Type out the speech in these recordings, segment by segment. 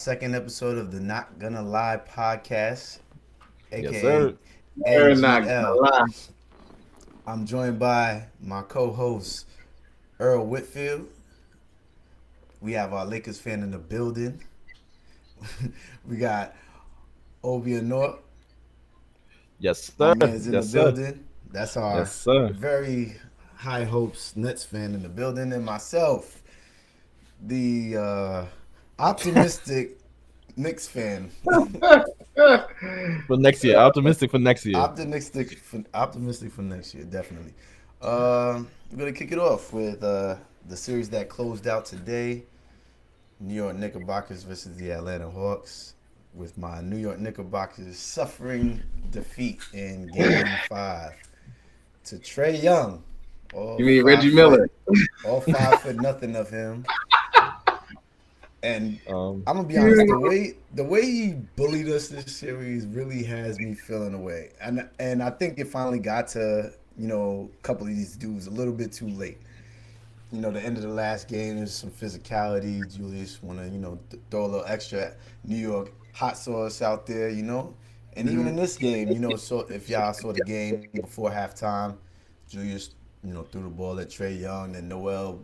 second episode of the Not Gonna Lie podcast, Yes, aka sir. They're not gonna NGL. lie. I'm joined by my co-host Earl Whitfield. We have our Lakers fan in the building. We got Obia North. Yes, My sir. man's in the Yes, sir. building. That's Yes, our sir. very high hopes Nets fan in the building, and myself, the optimistic Knicks fan. For next year, optimistic for next year. Optimistic for next year, definitely. We're gonna kick it off with the series that closed out today: New York Knickerbockers versus the Atlanta Hawks. With my New York Knickerbockers suffering defeat in Game 5 to Trey Young. All You mean five Reggie foot, Miller? all 5 foot nothing of him. And Um, I'm gonna be honest, the way he bullied us this series really has me feeling away. And I think it finally got to, a couple of these dudes a little bit too late. The end of the last game, there's some physicality. Julius wanna, throw a little extra New York hot sauce out there. And even in this game, so if y'all saw the game before halftime, Julius, threw the ball at Trey Young, and Noel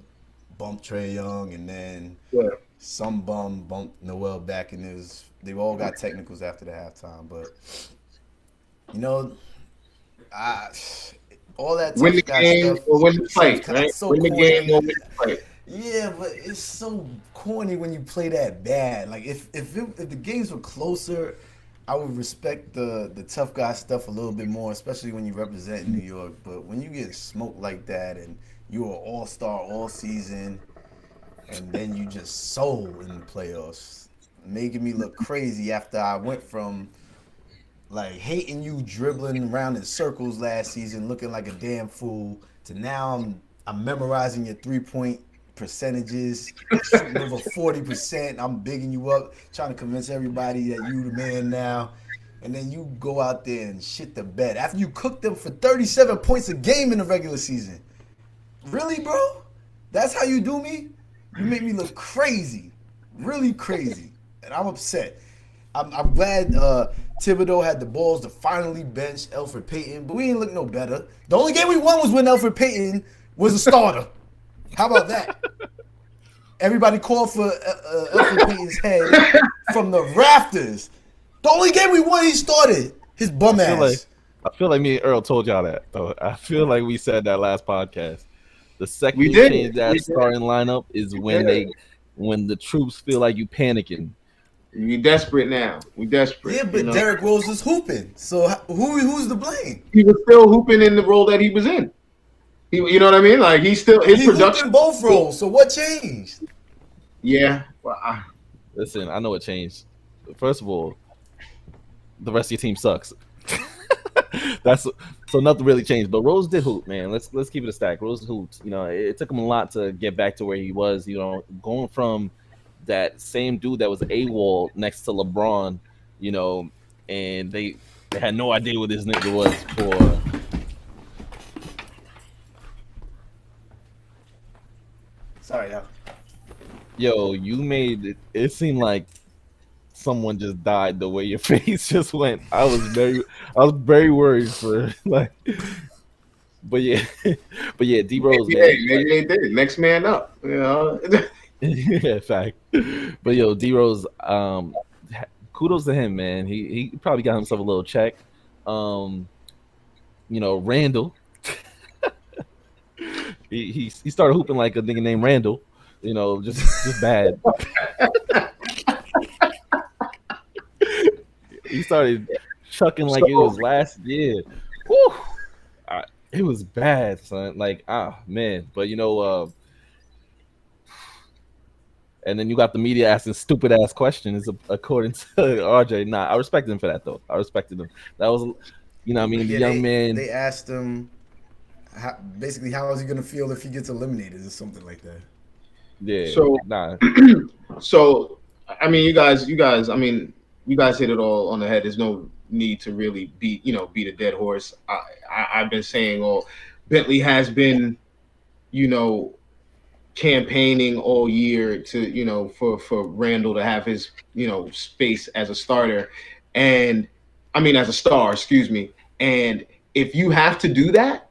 bumped Trey Young, and then Yeah. some bum bumped Noel back, and they all got technicals after the halftime. But you know, I, all that Win the tough guy game stuff or win the seems fight, right? so Win the corny. game or win the fight. Yeah, but it's so corny when you play that bad. Like if the games were closer, I would respect the tough guy stuff a little bit more, especially when you represent New York. But when you get smoked like that and you're an all-star all season, and then you just sold in the playoffs, making me look crazy after I went from like hating you dribbling around in circles last season, looking like a damn fool, to now I'm memorizing your 3 point percentages, shooting over 40%. I'm bigging you up, trying to convince everybody that you the man now. And then you go out there and shit the bed after you cooked them for 37 points a game in the regular season. Really, bro? That's how you do me? You make me look crazy, really crazy, and I'm upset. I'm glad Thibodeau had the balls to finally bench Elfrid Payton, but we ain't look no better. The only game we won was when Elfrid Payton was a starter. How about that? Everybody called for Elfrid Payton's head from the rafters. The only game we won, he started. His bum ass. I feel like me and Earl told y'all that. Though I feel like we said that last podcast. The second We you did. change that We did. starting lineup is when Yeah. when the troops feel like you panicking. We desperate now. We desperate. Yeah, but Derrick Rose was hooping. So who's to blame? He was still hooping in the role that he was in. You know what I mean? Like his He hooped production. in both roles. So what changed? Yeah. Well, Listen, I know it changed. First of all, the rest of your team sucks. That's so nothing really changed. But Rose did hoop, man. Let's keep it a stack. Rose hooped. It took him a lot to get back to where he was. Going from that same dude that was AWOL next to LeBron, and they had no idea what this nigga was for. Sorry, y'all. Yo, you made it seem like someone just died the way your face just went. I was very worried for like, but yeah, D Rose, man. maybe they did. Next man up. Yeah, fact. But yo, D Rose, kudos to him, man. He probably got himself a little check. Randall, he started hooping like a nigga named Randall. Just bad. He started chucking like it was last year. Whew. It was bad, son. Like, man. But and then you got the media asking stupid ass questions according to RJ. Nah, I respect him for that though. I respected him. That was, the young man. They asked him basically how is he gonna feel if he gets eliminated or something like that. Yeah. So, nah. So, I mean, you guys hit it all on the head. There's no need to really beat a dead horse. I've been saying Bentley has been, campaigning all year to for Randall to have his space as a starter, and I mean as a star, excuse me. And if you have to do that,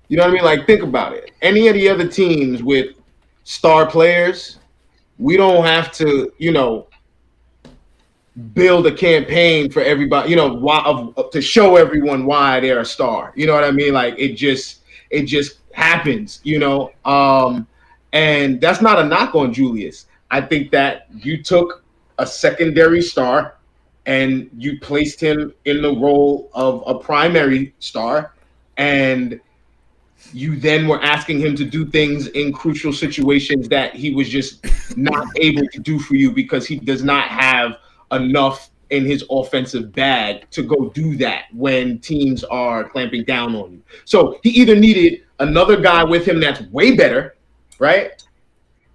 you know what I mean? Like think about it. Any of the other teams with star players, we don't have to build a campaign for everybody, to show everyone why they're a star. You know what I mean? Like it just happens. And that's not a knock on Julius. I think that you took a secondary star and you placed him in the role of a primary star, and you then were asking him to do things in crucial situations that he was just not able to do for you because he does not have enough in his offensive bag to go do that when teams are clamping down on you. So he either needed another guy with him that's way better, right?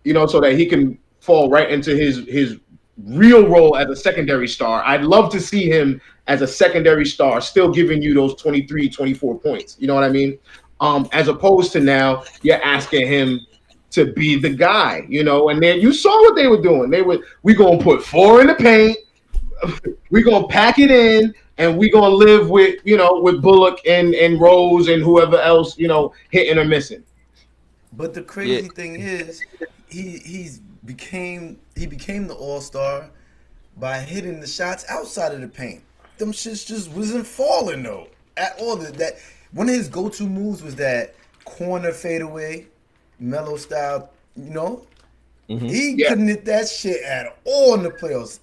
So that he can fall right into his real role as a secondary star. I'd love to see him as a secondary star, still giving you those 23, 24 points. You know what I mean? As opposed to now you're asking him to be the guy, and then you saw what they were doing. We gonna put 4 in the paint, we gonna pack it in, and we gonna live with Bullock and Rose and whoever else, hitting or missing. But the crazy thing is, he became the all-star by hitting the shots outside of the paint. Them shits just wasn't falling though at all. That one of his go-to moves was that corner fadeaway, mellow style. He couldn't hit that shit at all in the playoffs,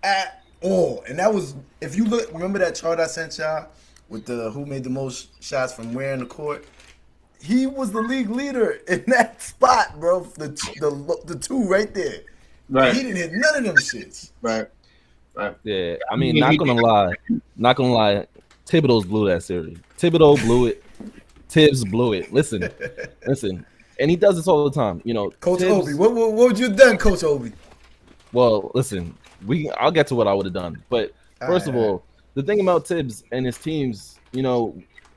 at all. And that was, if you look, remember that chart I sent y'all with the who made the most shots from where in the court. He was the league leader in that spot, bro. The two right there. Right. He didn't hit none of them shits. Right. Yeah, I mean, not gonna lie, Thibodeau's blew that series. Thibodeau blew it. Tibbs blew it. Listen, and he does this all the time. Coach Tibbs, Obi, what would you have done, Coach Obi? Well, listen, I'll get to what I would have done. But first of all, the thing about Tibbs and his teams,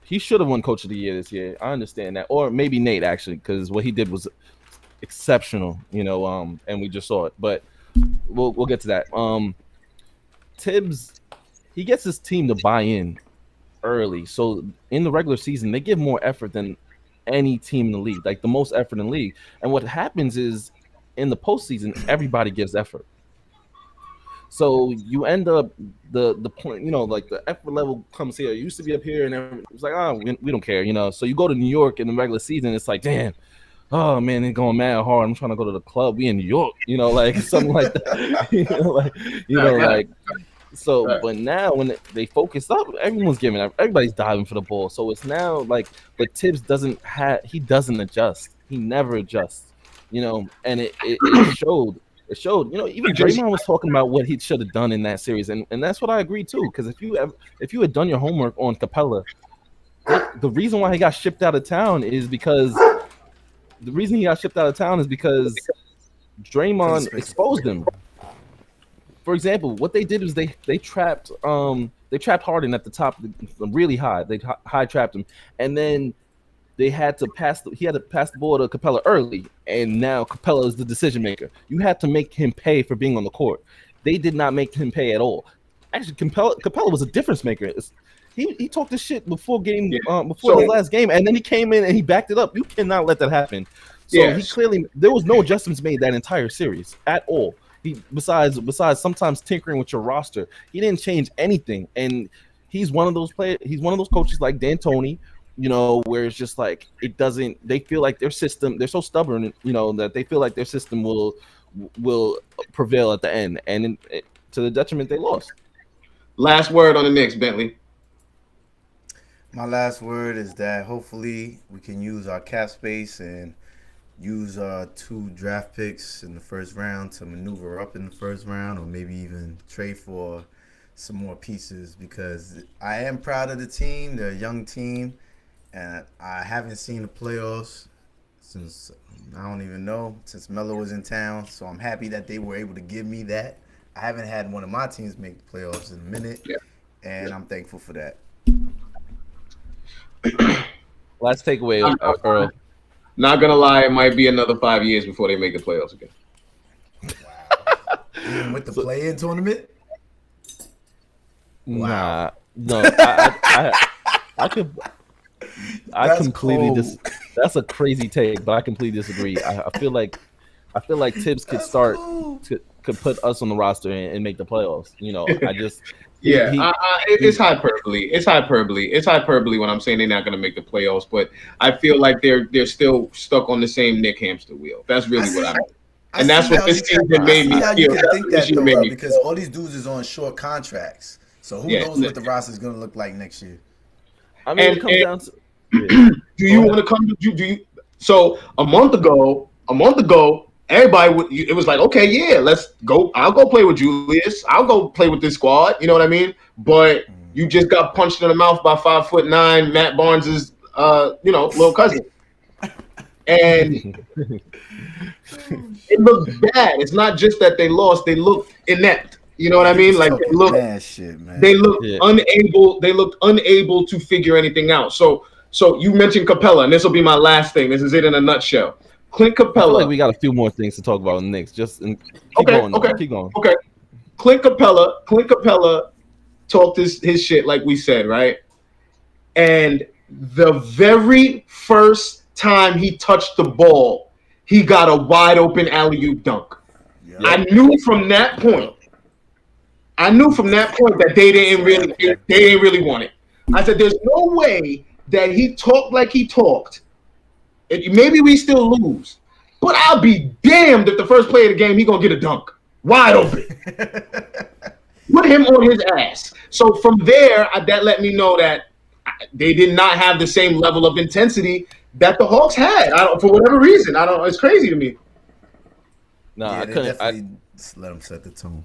he should have won Coach of the Year this year. I understand that, or maybe Nate actually, because what he did was exceptional. And we just saw it. But we'll get to that. Tibbs, he gets his team to buy in early. So in the regular season, they give more effort than any team in the league, like the most effort in the league. And what happens is in the postseason, everybody gives effort. So you end up the point, like the effort level comes here. It used to be up here, and it's like, we don't care, So you go to New York in the regular season, it's like, damn, oh man, they're going mad hard. I'm trying to go to the club. We in New York, like something like that. So, but now when they focus up, everybody's diving for the ball. So it's now like, but Tibbs doesn't adjust. He never adjusts, and it showed. It showed, even Draymond was talking about what he should have done in that series, and that's what I agree too. Because if you had done your homework on Capella, the reason why he got shipped out of town is because Draymond exposed him. For example, what they did was they trapped Harden at the top, really high. They high trapped him, and then he had to pass the ball to Capella early, and now Capella is the decision maker. You had to make him pay for being on the court. They did not make him pay at all. Actually, Capella was a difference maker. He talked this shit before the last game, and then he came in and he backed it up. You cannot let that happen. So he clearly, there was no adjustments made that entire series at all. Besides sometimes tinkering with your roster, he didn't change anything. And he's one of those players. He's one of those coaches like D'Antoni, where it's just like they feel like their system, they're so stubborn, that they feel like their system will prevail at the end, and to the detriment they lost. Last word on the Knicks, Bentley. My last word is that hopefully we can use our cap space and use 2 draft picks in the first round to maneuver up in the first round, or maybe even trade for some more pieces, because I am proud of the team. They're a young team, and I haven't seen the playoffs since, I don't even know, since Melo was in town. So I'm happy that they were able to give me that. I haven't had one of my teams make the playoffs in a minute, and I'm thankful for that. Last takeaway, Earl. Not gonna lie, it might be another 5 years before they make the playoffs again. Even with the play-in tournament. Nah, no, I could. I That's completely cold. That's a crazy take, but I completely disagree. I feel like Tibbs could That's start cool. could put us on the roster and make the playoffs. You know, I just Yeah, it's he hyperbole. It's hyperbole. It's hyperbole when I'm saying they're not going to make the playoffs. But I feel like they're still stuck on the same Nick hamster wheel. That's really what I mean. And that's what this season made me how you feel. can That's think what this that year though, made bro, me because feel. all these dudes is on short contracts. So who Yeah. knows what the roster is going to look like next year? I mean, And, it comes down to do you want to come? Do you? So a month ago, everybody would. It was like, okay, yeah, let's go. I'll go play with Julius. I'll go play with this squad. You know what I mean? But you just got punched in the mouth by 5'9" Matt Barnes's, little cousin, and it looked bad. It's not just that they lost; they looked inept. You know what I He mean? was Like they talking looked. mad shit, man. They looked Yeah. unable. They looked unable to figure anything out. So you mentioned Capella, and this will be my last thing. This is it in a nutshell. Clint I feel like Capella. we got a few more things to talk about in the Knicks. Keep Okay, going, though. Keep going. okay. Clint Capella talked his shit like we said, right? And the very first time he touched the ball, he got a wide open alley-oop dunk. Yep. I knew from that point that they didn't really want it. I said, "There's no way that he talked like he talked. Maybe we still lose, but I'll be damned if the first play of the game he gonna get a dunk wide open. Put him on his ass." So from there, that let me know that they did not have the same level of intensity that the Hawks had. For whatever reason. It's crazy to me. No, yeah, I they couldn't. definitely just let him set the tone.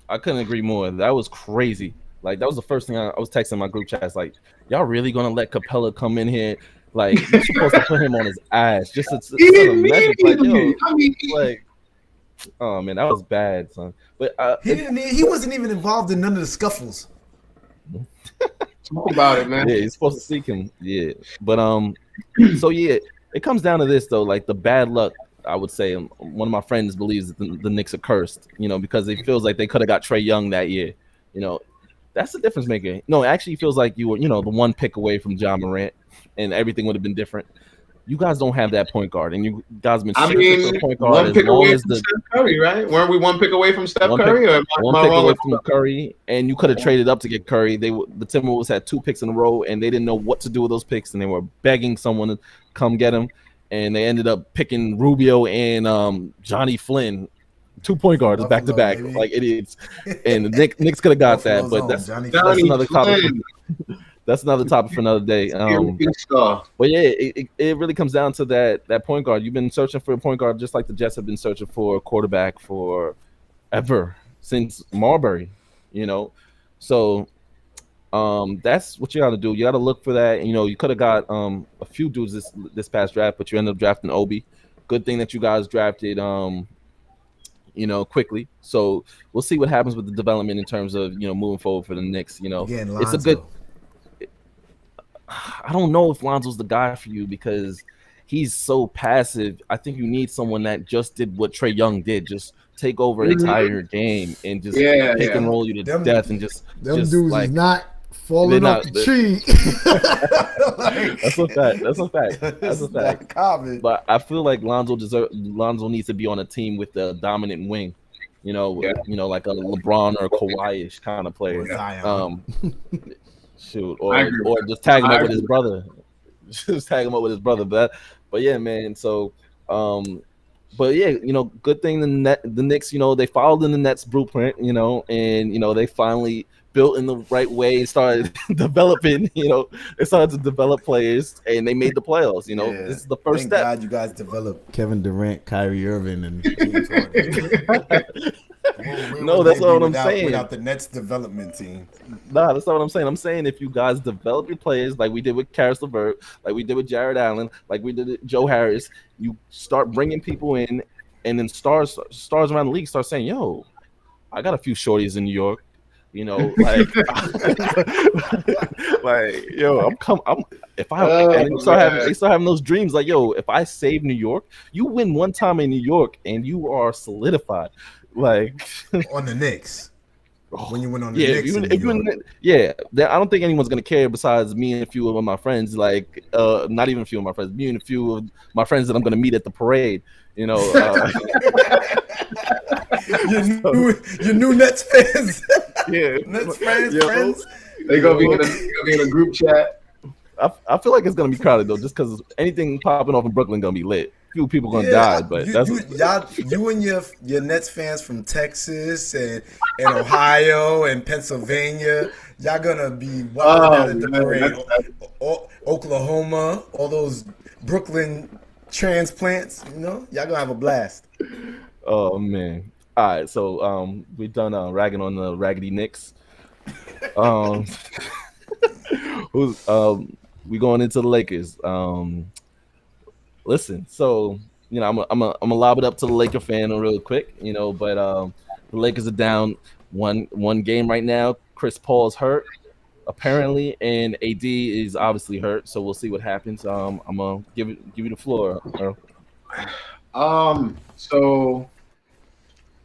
I couldn't agree more. That was crazy. Like that was the first thing I was texting my group chats. Like, y'all really gonna let Capella come in here? Like, you're supposed to put him on his ass just to send a message. Like, yo, like, oh man, that was bad, son. But He wasn't even involved in none of the scuffles. Talk about it, man. Yeah, he's supposed to seek him. Yeah, but so yeah, it comes down to this though. Like the bad luck. I would say one of my friends believes that the Knicks are cursed, because it feels like they could have got Trae Young that year. That's the difference maker. No, it actually feels like you were, the one pick away from John Morant, and everything would have been different. You guys don't have that point guard, and you guys been searching for a point guard one pick away as from Steph Curry, right? Weren't we one pick away from Steph Curry? One pick away from Curry, and you could have traded up to get Curry. The Timberwolves had 2 picks in a row, and they didn't know what to do with those picks, and they were begging someone to come get him. And they ended up picking Rubio and Johnny Flynn, 2 point guards back to back, like idiots. And the Knicks could have got that, but that's another topic. That's another topic for another day. But yeah, it really comes down to that point guard. You've been searching for a point guard just like the Jets have been searching for a quarterback for ever since Marbury. So. That's what you got to do. You got to look for that. You could have got a few dudes this past draft, but you ended up drafting Obi. Good thing that you guys drafted quickly. So we'll see what happens with the development in terms of moving forward for the Knicks. It's a good. I don't know if Lonzo's the guy for you because he's so passive. I think you need someone that just did what Trae Young did, just take over an entire game and just pick and roll you to death and just dudes like, is not falling off the tree. That's a fact. But I feel like Lonzo needs to be on a team with the dominant wing, like a LeBron or a Kawhi-ish kind of player. Or just tag him up with his brother. Just tag him up with his brother. But yeah, man. So but yeah, good thing the Knicks, they followed in the Nets blueprint, and they finally built in the right way and started developing, they started to develop players and they made the playoffs. This is the first step. Thank God you guys developed Kevin Durant, Kyrie Irving, and James Harden. No, that's not what I'm saying. Without the Nets development team. Nah, that's not what I'm saying. I'm saying if you guys develop your players like we did with Karis LeVert, like we did with Jared Allen, like we did with Joe Harris, you start bringing people in, and then stars around the league start saying, "Yo, I got a few shorties in New York. You know, like, like, yo, I'm if I and they start having those dreams like, yo, if I save New York, you win one time in New York and you are solidified. Like On the Knicks. When you went on the yeah, Knicks even in if New you York. yeah, I don't think anyone's gonna care besides me and a few of my friends. Like, not even a few of my friends, me and a few of my friends that I'm gonna meet at the parade. You know, your new Nets fans. yeah, Nets fans, yo, friends. They gonna be in a group chat. I feel like it's gonna be crowded though, just because anything popping off in Brooklyn gonna be lit. Few people gonna die, but you and your Nets fans from Texas and Ohio and Pennsylvania, y'all gonna be walking down at the parade. Oklahoma, all those Brooklyn transplants, you know, y'all gonna have a blast. Oh man! All right, so we done ragging on the raggedy Knicks. Who's we going into the Lakers? Listen, so you know, I'm gonna lob it up to the Laker fan real quick, you know, but the Lakers are down one game right now. Chris Paul's hurt apparently, and AD is obviously hurt, so we'll see what happens. I'm gonna give you the floor, Earl. So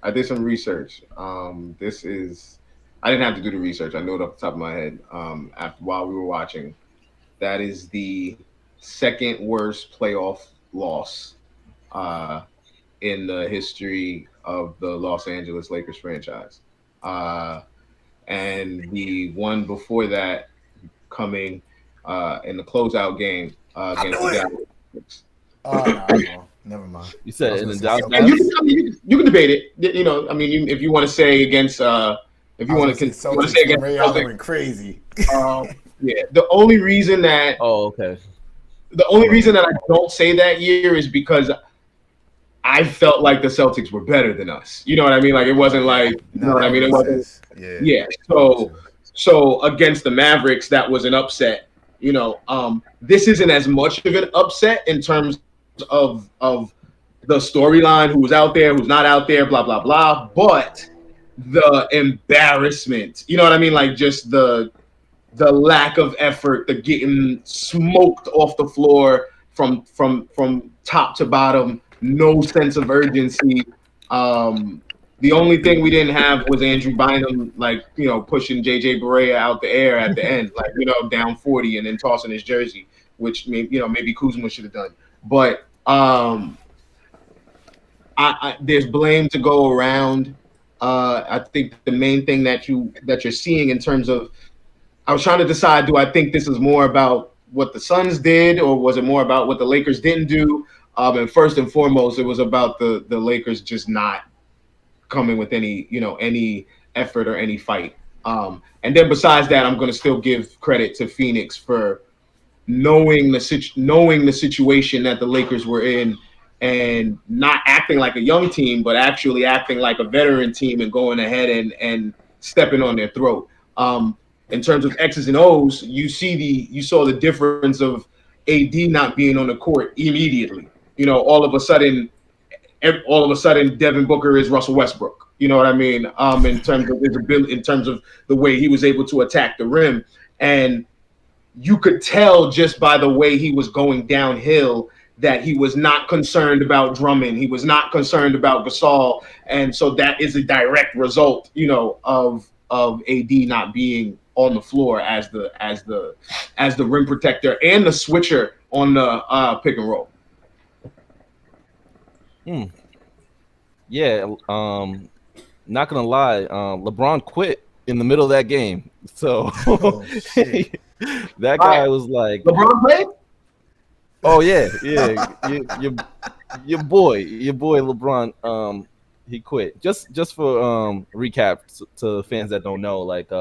I did some research. I didn't have to do the research. I know it off the top of my head. While we were watching, that is the second worst playoff loss in the history of the Los Angeles Lakers franchise. And the one before that coming in the closeout game against the Dallas Mavericks. No, never mind. You said in the Dallas. And you can debate it. You know, I mean, if you want to say against, if you want to say against Ray Allen went crazy. Yeah, the only reason that I don't say that year is because I felt like the Celtics were better than us. You know what I mean? Like it wasn't like you know what I mean. It wasn't. Yeah. So against the Mavericks, that was an upset. You know, this isn't as much of an upset in terms of the storyline, who was out there, who's not out there, blah blah blah. But the embarrassment, you know what I mean? Like just the lack of effort, the getting smoked off the floor from top to bottom, no sense of urgency. The only thing we didn't have was Andrew Bynum, like, you know, pushing JJ Barea out the air at the end, like, you know, down 40 and then tossing his jersey, which maybe Kuzma should have done. But there's blame to go around. I think the main thing that you're seeing in terms of, I was trying to decide, do I think this is more about what the Suns did, or was it more about what the Lakers didn't do? And first and foremost, it was about the Lakers just not coming with any effort or any fight. And then besides that, I'm going to still give credit to Phoenix for knowing the situation that the Lakers were in and not acting like a young team, but actually acting like a veteran team and going ahead and stepping on their throat. In terms of X's and O's, you saw the difference of AD not being on the court immediately. You know, all of a sudden, Devin Booker is Russell Westbrook. You know what I mean? In terms of his ability, in terms of the way he was able to attack the rim, and you could tell just by the way he was going downhill that he was not concerned about Drummond. He was not concerned about Gasol, and so that is a direct result, you know, of AD not being on the floor as the rim protector and the switcher on the pick and roll. Yeah, not gonna lie, LeBron quit in the middle of that game. So that guy was like, LeBron played? Oh yeah, your boy LeBron, he quit. Just for recap to fans that don't know, like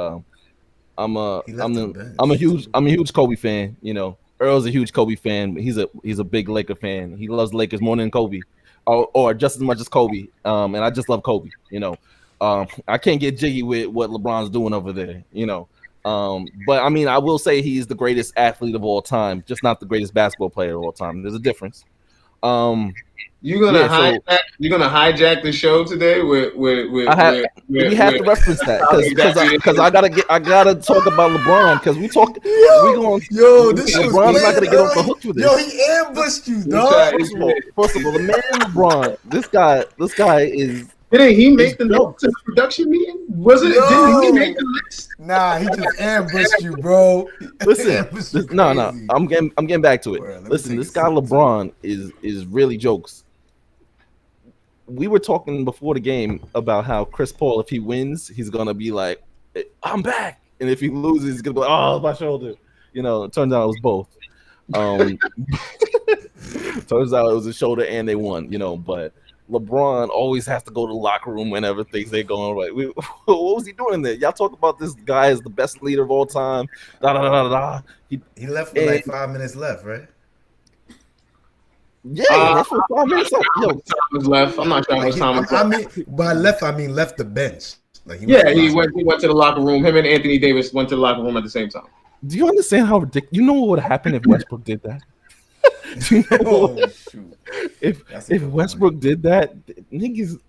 I'm a huge Kobe fan. You know, Earl's a huge Kobe fan. He's a big Laker fan. He loves Lakers more than Kobe, or just as much as Kobe. And I just love Kobe. You know, I can't get jiggy with what LeBron's doing over there. You know, but I mean, I will say he's the greatest athlete of all time, just not the greatest basketball player of all time. There's a difference. You're gonna Yeah, so hijack the show today with we have to reference that exactly because I gotta talk about LeBron because we This shit was LeBron's not planned gonna get off the early. hook for this. Yo, he ambushed you, dog. First of all, the man LeBron, this guy is. Didn't he make It's the dope. notes in the production meeting? Was it? No. Didn't he make the list? Nah, he just ambushed you, bro. Listen, Ambushed you no, crazy. I'm getting back to it. Bro, let me Listen, take this a guy sip. LeBron is really jokes. We were talking before the game about how Chris Paul, if he wins, he's gonna be like, "I'm back," and if he loses, he's gonna be like, "Oh, my shoulder." You know, it turns out it was both. Turns out it was a shoulder, and they won. You know, but LeBron always has to go to the locker room whenever things ain't going right. What was he doing in there? Y'all talk about this guy as the best leader of all time. Da, da, da, da, da. He left with like 5 minutes left, right? Yeah, that's what 5 minutes left. Yo, Time was left. I'm not sure how much time was left. I mean, by left, I mean left the bench. Like He went to the locker room. Him and Anthony Davis went to the locker room at the same time. do you understand how ridiculous? You know what would happen if Westbrook did that? Do you know what, shoot. if That's a good Westbrook did that? Niggas.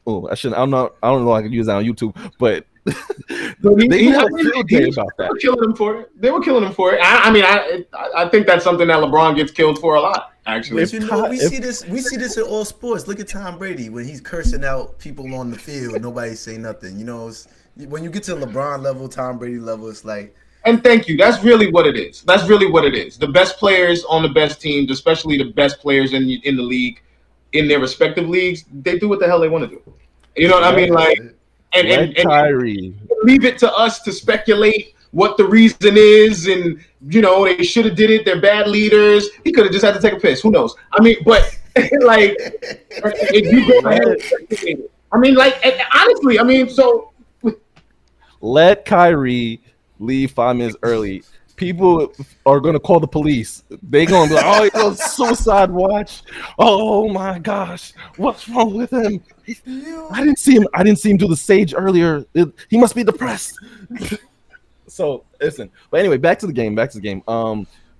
Oh, I shouldn't. I don't know. I could use that on YouTube, but they had a field day about They that. were killing him for it. They were killing him for it. I think that's something that LeBron gets killed for a lot. Actually, But you know, we see this in all sports. Look at Tom Brady when he's cursing out people on the field. Nobody say nothing. You know, when you get to LeBron level, Tom Brady level, it's like. and thank you. That's really what it is. That's really what it is. The best players on the best teams, especially the best players in the league, in their respective leagues, they do what the hell they want to do. You know what I mean? Like, and Kyrie. leave it to us to speculate what the reason is, and they should have did it. They're bad leaders. He could have just had to take a piss. Who knows? I mean, but like, if you go ahead and speculate it. I mean, like, honestly, I mean, so Let Kyrie leave 5 minutes early. People are gonna call the police. They're gonna be like, "Oh, he's on suicide watch. Oh my gosh, what's wrong with him? I didn't see him do the sage earlier. He must be depressed." So listen, but anyway, back to the game.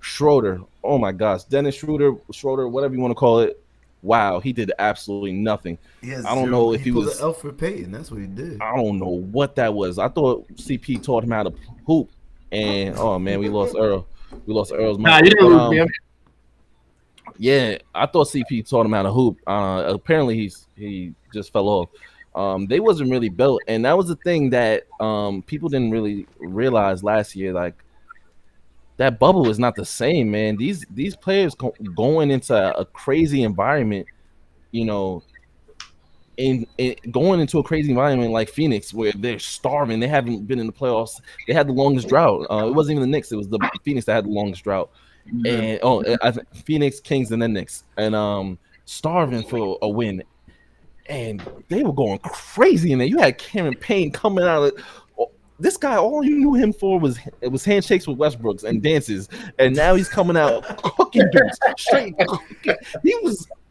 Schroeder. Oh my gosh, Dennis Schroeder, whatever you want to call it. Wow, he did absolutely nothing. I don't know if he was Alfred Payton. That's what he did. I don't know what that was. I thought CP taught him how to hoop, and oh man, we lost Earl. We lost Earl's mic. nah, you didn't lose me. Yeah, I thought CP taught him how to hoop. Apparently he just fell off. They wasn't really built, and that was the thing that people didn't really realize last year. Like that bubble is not the same, man. These players going into a crazy environment, in going into a crazy environment like Phoenix, where they're starving. They haven't been in the playoffs. They had the longest drought. It wasn't even the Knicks. It was the Phoenix that had the longest drought. And Phoenix, Kings, and then Knicks, and starving for a win, and they were going crazy in there. You had Cameron Payne coming out of this guy. All you knew him for was handshakes with Westbrooks and dances, and now he's coming out cooking dudes, straight cooking.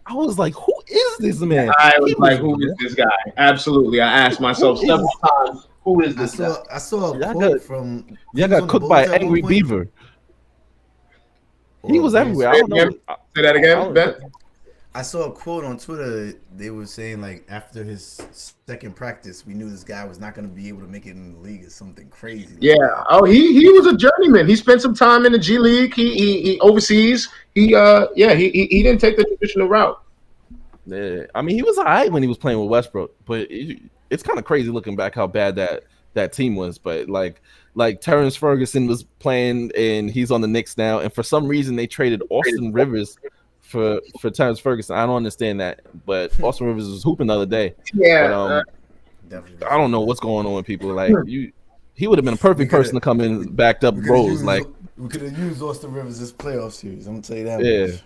I was like, who is this man? I was like, who is this guy? Absolutely, I asked myself several times, who is this guy? I saw a quote from. Y'all got cooked by an angry beaver. He was everywhere. I don't know. Say that again, Ben. I saw a quote on Twitter. They were saying like after his second practice, we knew this guy was not going to be able to make it in the league. Or something crazy. Yeah. Oh, he was a journeyman. He spent some time in the G League. He overseas. He didn't take the traditional route. Yeah, I mean he was alright when he was playing with Westbrook, but it's kind of crazy looking back how bad that team was. But like Terrence Ferguson was playing, and he's on the Knicks now, and for some reason they traded Austin Rivers for Terrence Ferguson. I don't understand that, but Austin Rivers was hooping the other day. Yeah, but, I don't know what's going on with people. Like he would have been a perfect person to come in backed up Rose. Like we could have used Austin Rivers this playoff series. I'm gonna tell you that. Yeah. Much.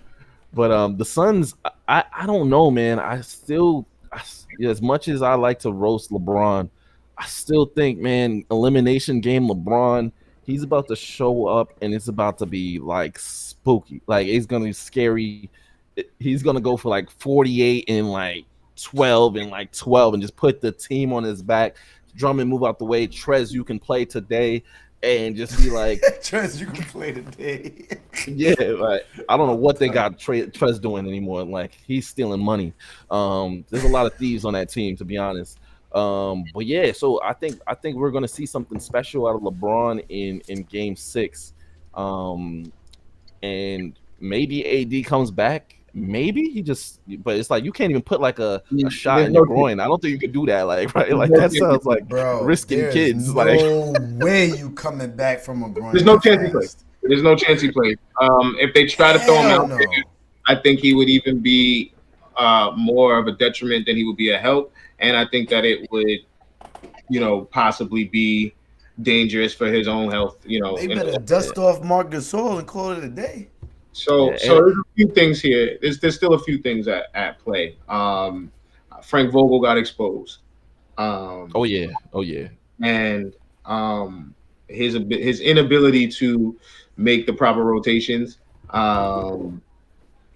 But the Suns, I don't know, man. As much as I like to roast LeBron, I still think, man, elimination game LeBron, he's about to show up and it's about to be like spooky. Like it's gonna be scary. He's gonna go for like 48 and like 12 and like 12 and just put the team on his back. Drummond move out the way. Trez, you can play today. and just be like, Trez, you can play today. yeah, like I don't know what they got Trez doing anymore. Like he's stealing money. There's a lot of thieves on that team, to be honest. But yeah, so I think we're gonna see something special out of LeBron in Game 6. And maybe AD comes back. Maybe he just, but it's like you can't even put like a shot There's in your no groin. I don't think you could do that. Like, right? Like no that chance. sounds like Bro, risking there's kids. no Like, way you coming back from a groin. There's no that chance he plays. fast. There's no chance he plays. If they try to throw him Hell out no. there, I think he would even be more of a detriment than he would be a help. And I think that it would, possibly be dangerous for his own health. They better dust off Marc Gasol and call it a day. So Yeah, there's a few things here. There's still a few things at play. Frank Vogel got exposed. oh yeah, And his inability to make the proper rotations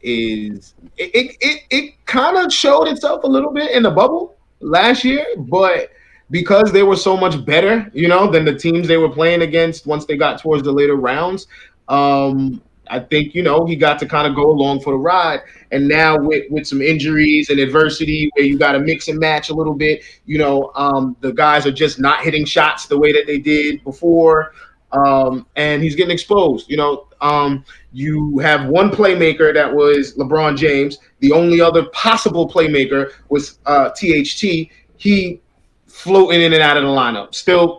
is it kind of showed itself a little bit in the bubble last year, but because they were so much better, than the teams they were playing against once they got towards the later rounds, I think he got to kind of go along for the ride. And now with some injuries and adversity, where you got to mix and match a little bit, the guys are just not hitting shots the way that they did before, and he's getting exposed. You have one playmaker that was LeBron James. The only other possible playmaker was THT. He floating in and out of the lineup. Still,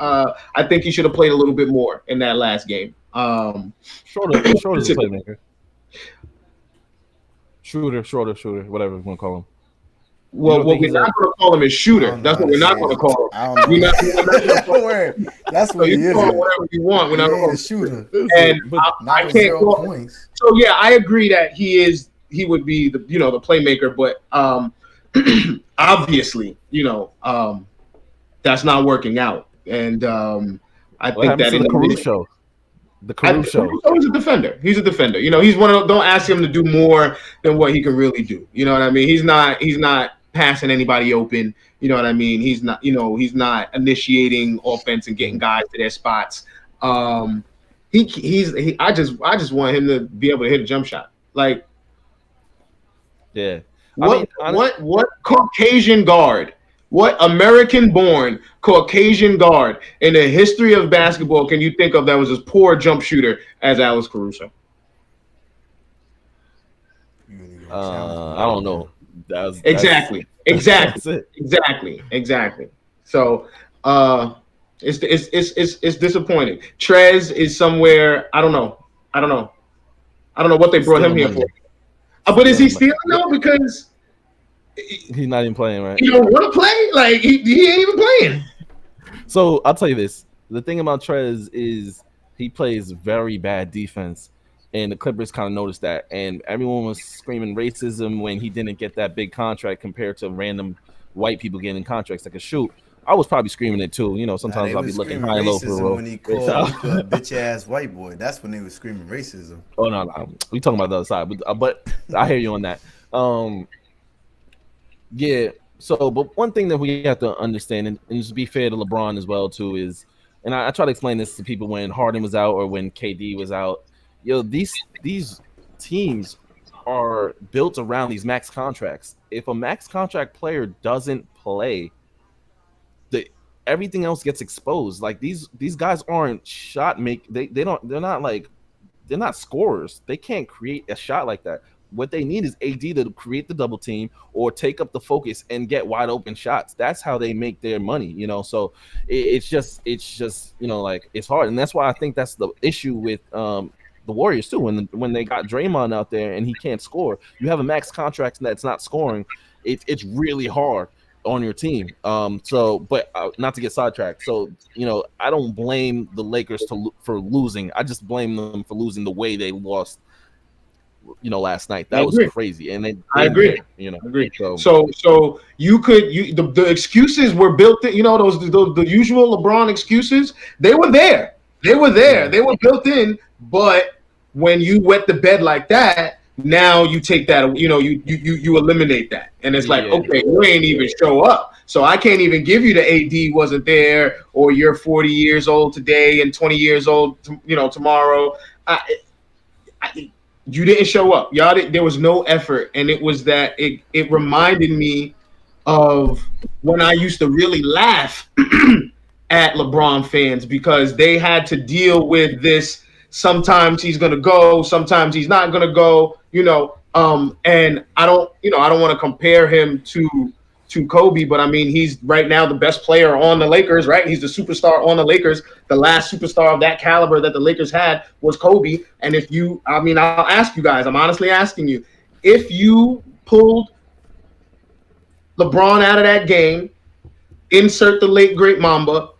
I think he should have played a little bit more in that last game. Shorter's a playmaker. Shorter, whatever you want to call him. Well, what we're not going to call him is shooter. That's what we're not going to call him. I don't know. That's what he is. Call him whatever you want. We're not going to call him a shooter. And I can't call points. So yeah, I agree that he would be the the playmaker, but obviously that's not working out, and I think that in the Caruso. The Caruso. He's a defender. He's a defender. He's one of those, don't ask him to do more than what he can really do. You know what I mean? He's not passing anybody open. You know what I mean? He's not, he's not initiating offense and getting guys to their spots. I just want him to be able to hit a jump shot. Like, yeah. What Caucasian guard, what American-born Caucasian guard in the history of basketball can you think of that was as poor a jump shooter as Alex Caruso? I don't know. Exactly. So it's disappointing. Trez is somewhere. I don't know what they brought him here for. But is he stealing though? Because he's not even playing, right? He don't want to play. Like he ain't even playing. So I'll tell you this: the thing about Trez is he plays very bad defense, and the Clippers kind of noticed that. And everyone was screaming racism when he didn't get that big contract compared to random white people getting contracts that could shoot. I was probably screaming it too. Sometimes I'll be looking high and low for a when he called a bitch ass white boy. That's when they were screaming racism. Oh no, we talking about the other side, but I hear you on that. Yeah. So, but one thing that we have to understand, and just be fair to LeBron as well too, is, and I try to explain this to people when Harden was out or when KD was out. These teams are built around these max contracts. If a max contract player doesn't play, everything else gets exposed. Like these guys aren't they're not scorers. They can't create a shot like that. What they need is AD to create the double team or take up the focus and get wide open shots. That's how they make their money, So it's just like it's hard, and that's why I think that's the issue with the Warriors too. When they got Draymond out there and he can't score, you have a max contract that's not scoring. It's really hard on your team. But not to get sidetracked. So I don't blame the Lakers for losing. I just blame them for losing the way they lost. Last night that was crazy, and I agree. Agree. So the excuses were built in. Those the usual LeBron excuses. They were there. They were built in. But when you wet the bed like that, now you take that. You eliminate that, and it's like, okay, you ain't even show up. So I can't even give you the AD wasn't there, or you're 40 years old today and 20 years old, tomorrow. You didn't show up. Y'all didn't, there was no effort, and it was that it reminded me of when I used to really laugh at LeBron fans because they had to deal with this. Sometimes he's gonna go, sometimes he's not gonna go. And I don't want to compare him to Kobe, but I mean, he's right now the best player on the Lakers, right? He's the superstar on the Lakers. The last superstar of that caliber that the Lakers had was Kobe. And I'll ask you guys, I'm honestly asking you, if you pulled LeBron out of that game, insert the late great Mamba,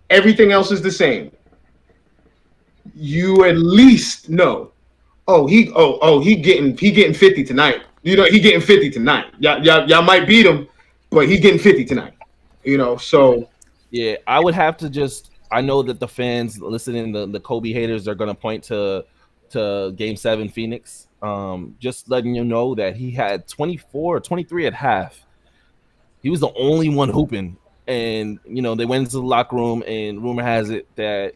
everything else is the same. You at least know, he getting 50 tonight. He getting 50 tonight. Y'all might beat him, but he's getting 50 tonight. So yeah, I would have to I know that the fans listening, the Kobe haters are gonna point to Game 7 Phoenix. Just letting you know that he had 24 or 23 at half. He was the only one hooping, and they went into the locker room, and rumor has it that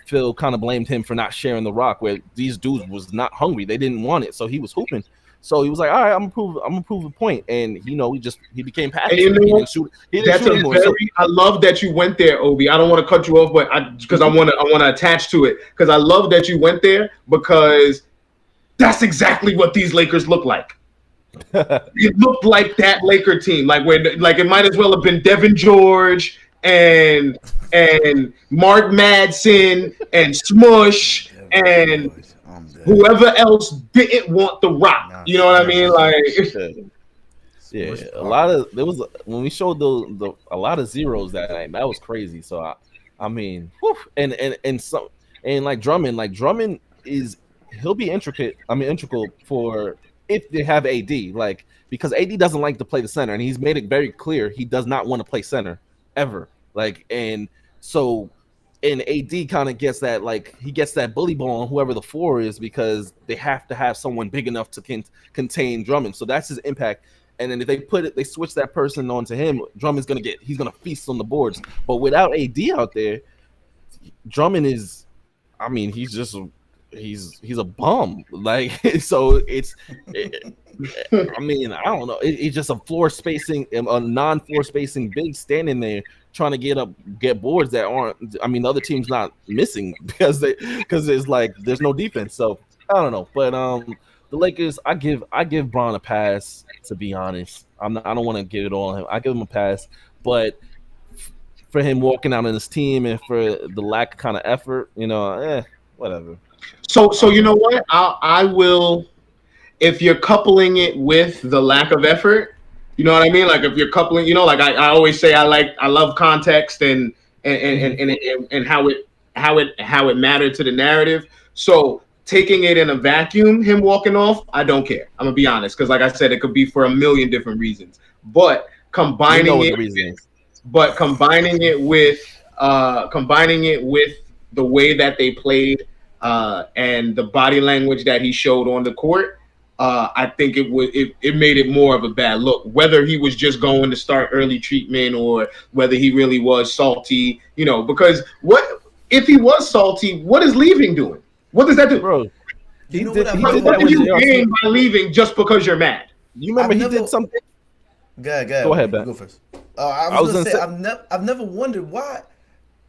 Phil kind of blamed him for not sharing the rock, where these dudes was not hungry, they didn't want it, so he was hooping. So he was like, all right, I'm gonna prove a point, and he became passionate. He didn't shoot anymore. I love that you went there, Obi. I don't want to cut you off, but because I want to attach to it, because I love that you went there, because that's exactly what these Lakers look like. It looked like that Laker team, like it might as well have been Devin George and Mark Madsen and Smush and whoever else didn't want the rock. You know what I mean? Like, yeah, when we showed a lot of zeros that night. That was crazy. So I mean, whew, and like Drummond he'll be integral for if they have AD, like, because AD doesn't like to play the center, and he's made it very clear he does not want to play center ever. Like, and so, and AD kind of gets that, like, he gets that bully ball on whoever the 4 is, because they have to have someone big enough to contain Drummond. So that's his impact. And then if they switch that person onto him, Drummond's he's gonna feast on the boards. But without AD out there, Drummond is, I mean, he's a bum. Like, so I mean, I don't know. It's just a non-floor spacing big standing there trying to get boards that aren't. I mean, the other team's not missing because it's like there's no defense. So I don't know. But the Lakers, I give Bron a pass, to be honest. I don't want to get it all on him. I give him a pass, but for him walking out on his team and for the lack of kind of effort, whatever. So you know what? I will, if you're coupling it with the lack of effort, you know what I mean? Like, if you're coupling, like I always say, I love context and how it mattered to the narrative. So taking it in a vacuum, him walking off, I don't care. I'm gonna be honest, because like I said, it could be for a million different reasons. But combining it with the way that they played, and the body language that he showed on the court, I think it made it more of a bad look. Whether he was just going to start early treatment or whether he really was salty, because what if he was salty? What is leaving doing? What does that do, bro? What do you gain by leaving just because you're mad? You remember he did something? Go ahead, Ben. Go first. I was gonna say I've never wondered why.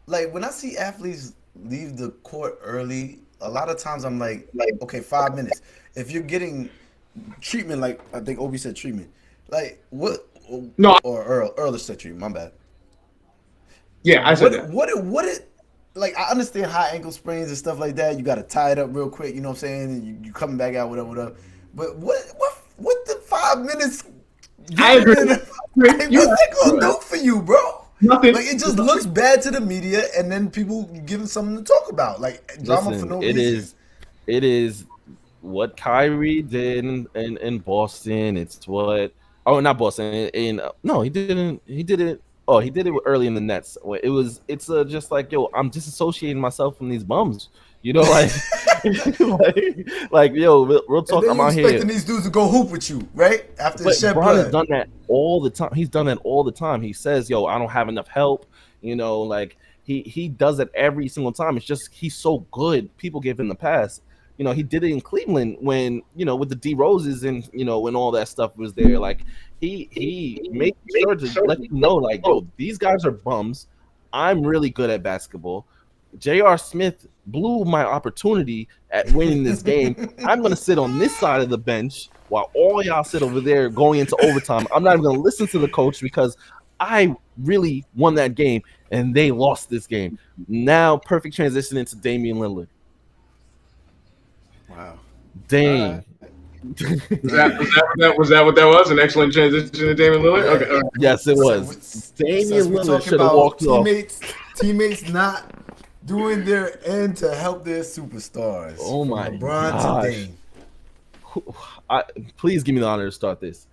Like, when I see athletes leave the court early, a lot of times I'm like, okay, 5 minutes. If you're getting treatment, like I think Obi said treatment, like what? No, or Earl said treatment. My bad. Yeah, I said that. What it like? I understand high ankle sprains and stuff like that. You got to tie it up real quick. You know what I'm saying? And you coming back out, whatever. But what the 5 minutes? I agree. What's that gonna do for you, bro? Nothing. Like, it just looks bad to the media, and then people giving something to talk about, like drama for no reason. It is what Kyrie did in Boston. It's what not Boston. No, he didn't. He did it. Oh, he did it early in the Nets. It's just like, yo, I'm disassociating myself from these bums. Like like, yo, real talk. And then I'm you out expecting here. these dudes to go hoop with you, right? After the But shed Bron has blood. done that all the time. He's done that all the time. He says, "Yo, I don't have enough help." You know, like he does it every single time. It's just he's so good. People give him the pass. You know, he did it in Cleveland when, you know, with the D Roses and, you know, when all that stuff was there. Like he made sure to let you know, like, yo, these guys are bums. I'm really good at basketball. J.R. Smith blew my opportunity at winning this game. I'm going to sit on this side of the bench while all y'all sit over there going into overtime. I'm not even going to listen to the coach because I really won that game and they lost this game. Now, perfect transition into Damian Lillard. Wow. Dame. Was that what that was? An excellent transition to Damian Lillard? Okay. All right. Yes, it was. Damian Lillard should have walked off. Teammates not doing their end to help their superstars. Oh my LeBron gosh. to Dame. Please give me the honor to start this.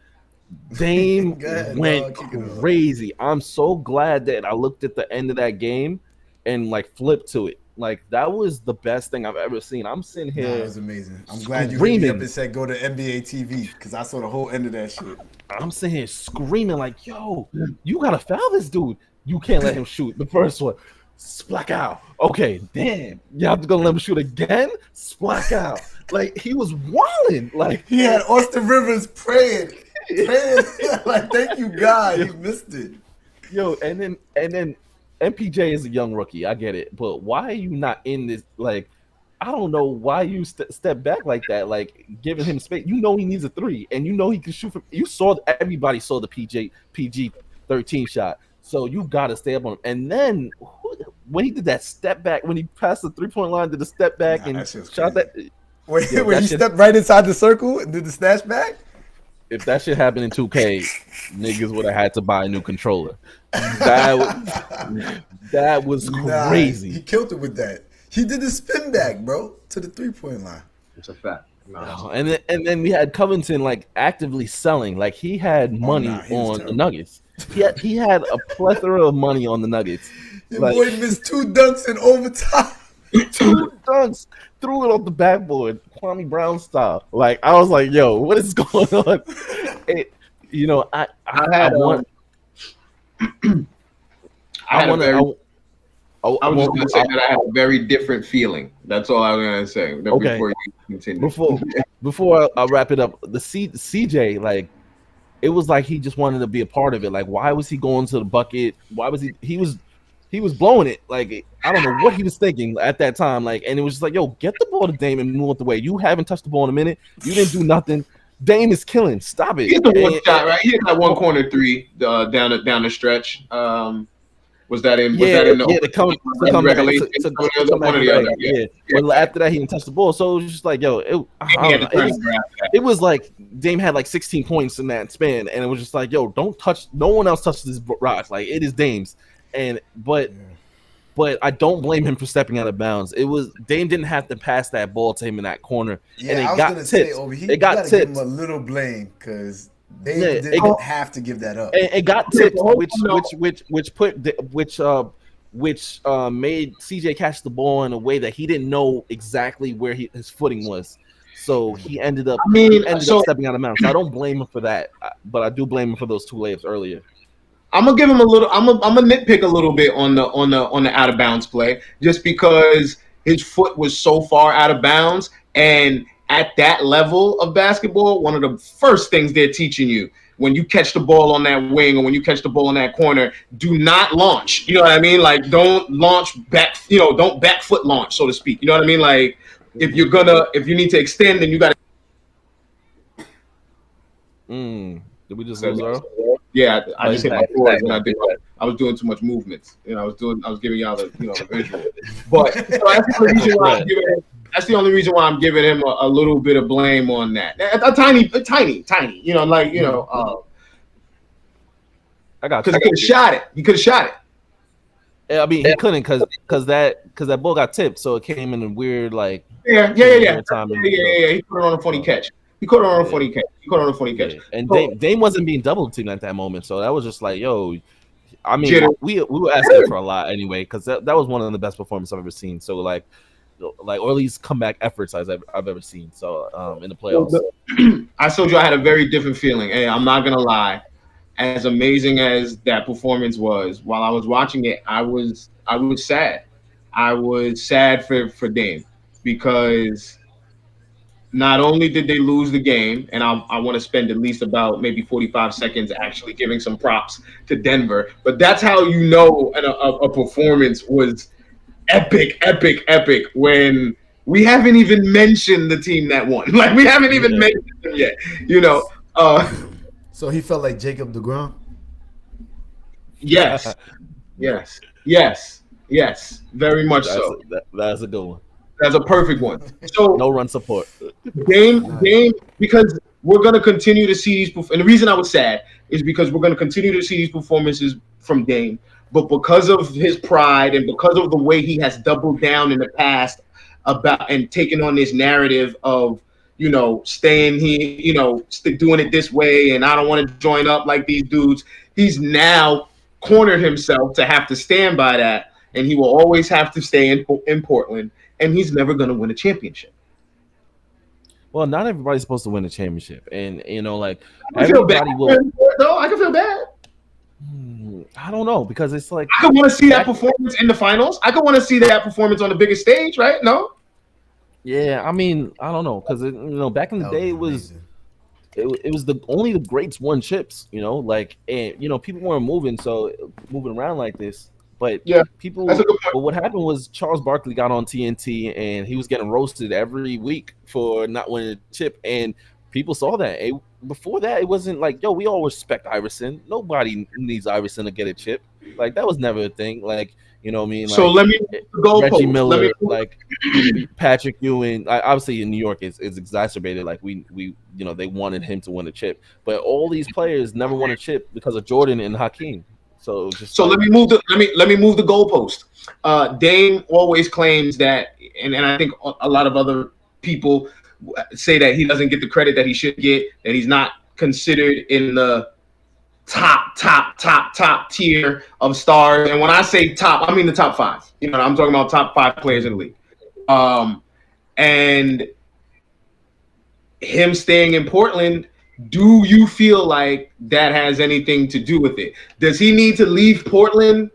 Dame went crazy. I'm so glad that I looked at the end of that game and like flipped to it. Like that was the best thing I've ever seen. I'm sitting here. That was amazing. I'm glad you hit me up and said go to NBA TV because I saw the whole end of that shit. I'm sitting here screaming like, yo, you gotta foul this dude. You can't let him shoot the first one. Splack out. Okay, damn. You have to go let him shoot again? Splack out. Like he was wilding. Like he had Austin Rivers praying. Like, thank you, God. He missed it. Yo, and then MPJ is a young rookie. I get it, but why are you not in this? Like, I don't know why you step back like that. Like, giving him space. You know he needs a three, and you know he can shoot from. You saw everybody saw the PG-13 shot, so you got to stay up on him. And then when he did that step back, when he passed the 3-point line, did the step back and shot that. When he stepped right inside the circle and did the snatch back. If that shit happened in 2K, niggas would have had to buy a new controller. That was crazy. He killed it with that. He did the spin back, bro, to the 3-point line. It's a fact. No. And then we had Covington like actively selling. Like he had money on the Nuggets. He had a plethora of money on the Nuggets. Your boy missed 2 dunks in overtime. 2 dunks, threw it off the backboard, Kwame Brown style. Like I was like, "Yo, what is going on?" You know, I was just gonna say that I had a very different feeling. That's all I was gonna say. Okay. Before you continue. Before I wrap it up, the CJ, like it was like he just wanted to be a part of it. Like, why was he going to the bucket? Why was he was blowing it. Like, I don't know what he was thinking at that time. Like, and it was just like, yo, get the ball to Dame and move it the way. You haven't touched the ball in a minute. You didn't do nothing. Dame is killing. Stop it. He hit the one shot, right? He hit that one corner three down the stretch. Was that in? Was that in the come back. Yeah. But after that, he didn't touch the ball. So it was just like, yo, it was like Dame had like 16 points in that span, and it was just like, yo, don't touch. No one else touches this rock. Like it is Dame's. But I don't blame him for stepping out of bounds. It was Dame didn't have to pass that ball to him in that corner. Yeah, and I was gonna say, it got tipped. Give him a little blame because they didn't have to give that up. And it got tipped, which made CJ catch the ball in a way that he didn't know exactly where his footing was. So he ended up stepping out of bounds. So I don't blame him for that, but I do blame him for those 2 layups earlier. I'm gonna give him a little. I'm gonna nitpick a little bit on the out of bounds play, just because his foot was so far out of bounds, and at that level of basketball, one of the first things they're teaching you when you catch the ball on that wing or when you catch the ball in that corner, do not launch. You know what I mean? Like don't launch back. Don't back foot launch, so to speak. You know what I mean? Like if you need to extend, then you got to. Did we just lose Earl? Yeah, I just hit my chords and I was doing too much movements. I was giving y'all the visual. But so that's the only reason why I'm giving him a little bit of blame on that. A tiny. I got you. Because he could have shot it. Yeah, I mean he couldn't because that ball got tipped, so it came in a weird like time. Yeah. He put it on a funny catch. He caught on a funny catch. Yeah. And Dame wasn't being double teamed at that moment, so that was just like, yo. I mean, we were asking for a lot anyway, because that was one of the best performances I've ever seen. So like, like or at least comeback efforts I've ever seen. So in the Well, playoffs. I told you I had a very different feeling. Hey, I'm not gonna lie. As amazing as that performance was, while I was watching it, I was sad. I was sad for Dame because not only did they lose the game, and I want to spend at least about maybe 45 seconds actually giving some props to Denver, but that's how you know a performance was epic, epic, epic when we haven't even mentioned the team that won. Like we haven't even mentioned them yet. You know. So he felt like Jacob DeGrom. Yes, yes, yes, yes. Very much so. That's a good one. That's a perfect one. So No run support. Dame, because we're gonna continue to see these. And the reason I was sad is because we're gonna continue to see these performances from Dame. But because of his pride and because of the way he has doubled down in the past about and taken on this narrative of staying here, doing it this way, and I don't want to join up like these dudes. He's now cornered himself to have to stand by that, and he will always have to stay in Portland. And he's never going to win a championship. Well, not everybody's supposed to win a championship, and like I feel bad. everybody will. No, I can feel bad. I don't know because it's like I could want to see that performance in the finals. I could want to see that performance on the biggest stage, right? No. Yeah, I mean, I don't know because back in the day it was only the greats won chips, like and people weren't moving around like this. But yeah, people. But what happened was Charles Barkley got on TNT and he was getting roasted every week for not winning a chip, and people saw that. Before that, it wasn't like, yo, we all respect Iverson. Nobody needs Iverson to get a chip. Like that was never a thing. Like what I mean. Like, so let me go. Reggie Miller, like Patrick Ewing. Obviously, in New York, it's exacerbated. Like we they wanted him to win a chip, but all these players never won a chip because of Jordan and Hakeem. So let me move the goalpost. Dame always claims that, and I think a lot of other people say that he doesn't get the credit that he should get, that he's not considered in the top tier of stars. And when I say top, I mean the top 5. I'm talking about top 5 players in the league. And him staying in Portland. Do you feel like that has anything to do with it? Does he need to leave Portland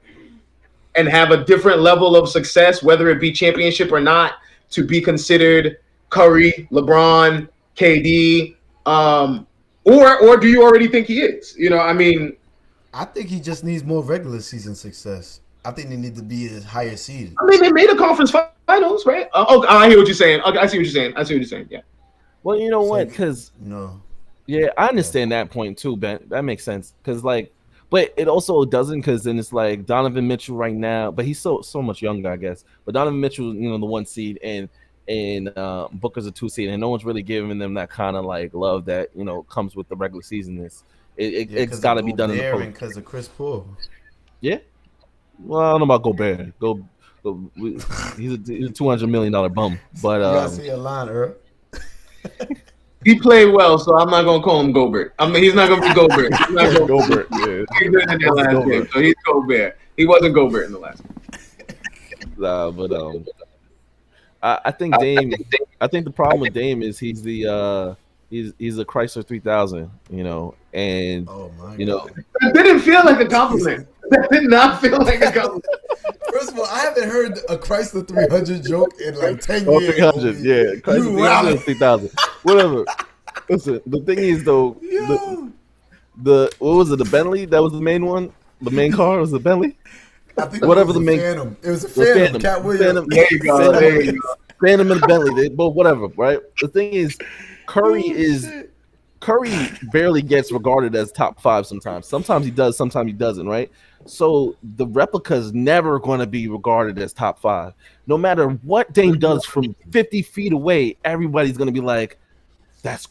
and have a different level of success, whether it be championship or not, to be considered Curry, LeBron, KD, or do you already think he is? I think he just needs more regular season success. I think they need to be a higher seed. I mean, they made a conference finals, right? I hear what you're saying. Okay, I see what you're saying. Yeah. Well, you know what? Because no. Yeah, I understand that point too, Ben. That makes sense because, but it also doesn't because then it's like Donovan Mitchell right now, but he's so much younger, I guess. But Donovan Mitchell, the 1 seed, and Booker's a 2 seed, and no one's really giving them that kind of love that comes with the regular season. It's got to be done in the post because of Chris Paul. Yeah, well, I don't know about Gobert. He's a $200 million bum, but you gotta see a line, Earl. He played well, so I'm not gonna call him Gobert. I mean, he's not gonna be Gobert. He's not gonna Gobert. Yeah. He's good in the last game, so he's Gobert. He wasn't Gobert in the last game. But I think Dame. I think the problem with Dame is he's a Chrysler 3000. And oh my God. That didn't feel like a compliment. That did not feel like a compliment. First of all, I haven't heard a Chrysler 300 joke in like 10 years. 300, yeah. Chrysler 3000. Whatever. Listen, the thing is though, the what was it? The Bentley? That was the main one. The main car was the Bentley. I think whatever it was the main. Phantom. It was a Phantom. Cat Williams. Phantom. There you go. There you go. Phantom and Bentley. But whatever, right? The thing is, Curry barely gets regarded as top 5 sometimes. Sometimes he does, sometimes he doesn't, right? So the replica is never going to be regarded as top 5. No matter what Dame does from 50 feet away, everybody's going to be like, that's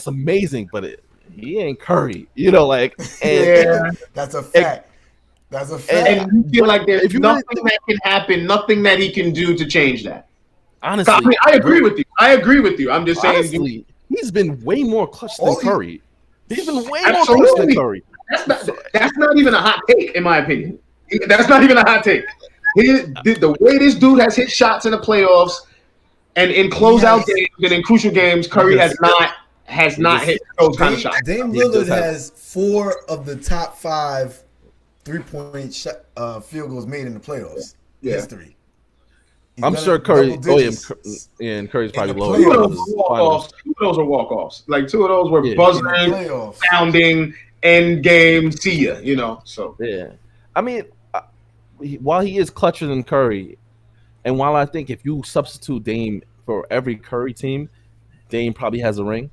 amazing, but he ain't Curry. And that's a fact. That's a fact. And you feel like there's nothing that can happen, nothing that he can do to change that. Honestly, I agree with you. I'm just saying. Honestly, he's been way more clutch than Curry. He's been way more clutch than Curry. That's not even a hot take, in my opinion. That's not even a hot take. The way this dude has hit shots in the playoffs And in closeout games and in crucial games, Curry has not hit those kind of shots. Dame Lillard has 4 of the top 5 3-point field goals made in the playoffs. Yeah. History. I'm sure Curry. And Curry's probably lower. Two of those are walk-offs. Like 2 of those were buzzing, sounding, end game, see ya. You know. So yeah, I mean, while he is clutcher than Curry, and while I think if you substitute Dame for every Curry team, Dame probably has a ring,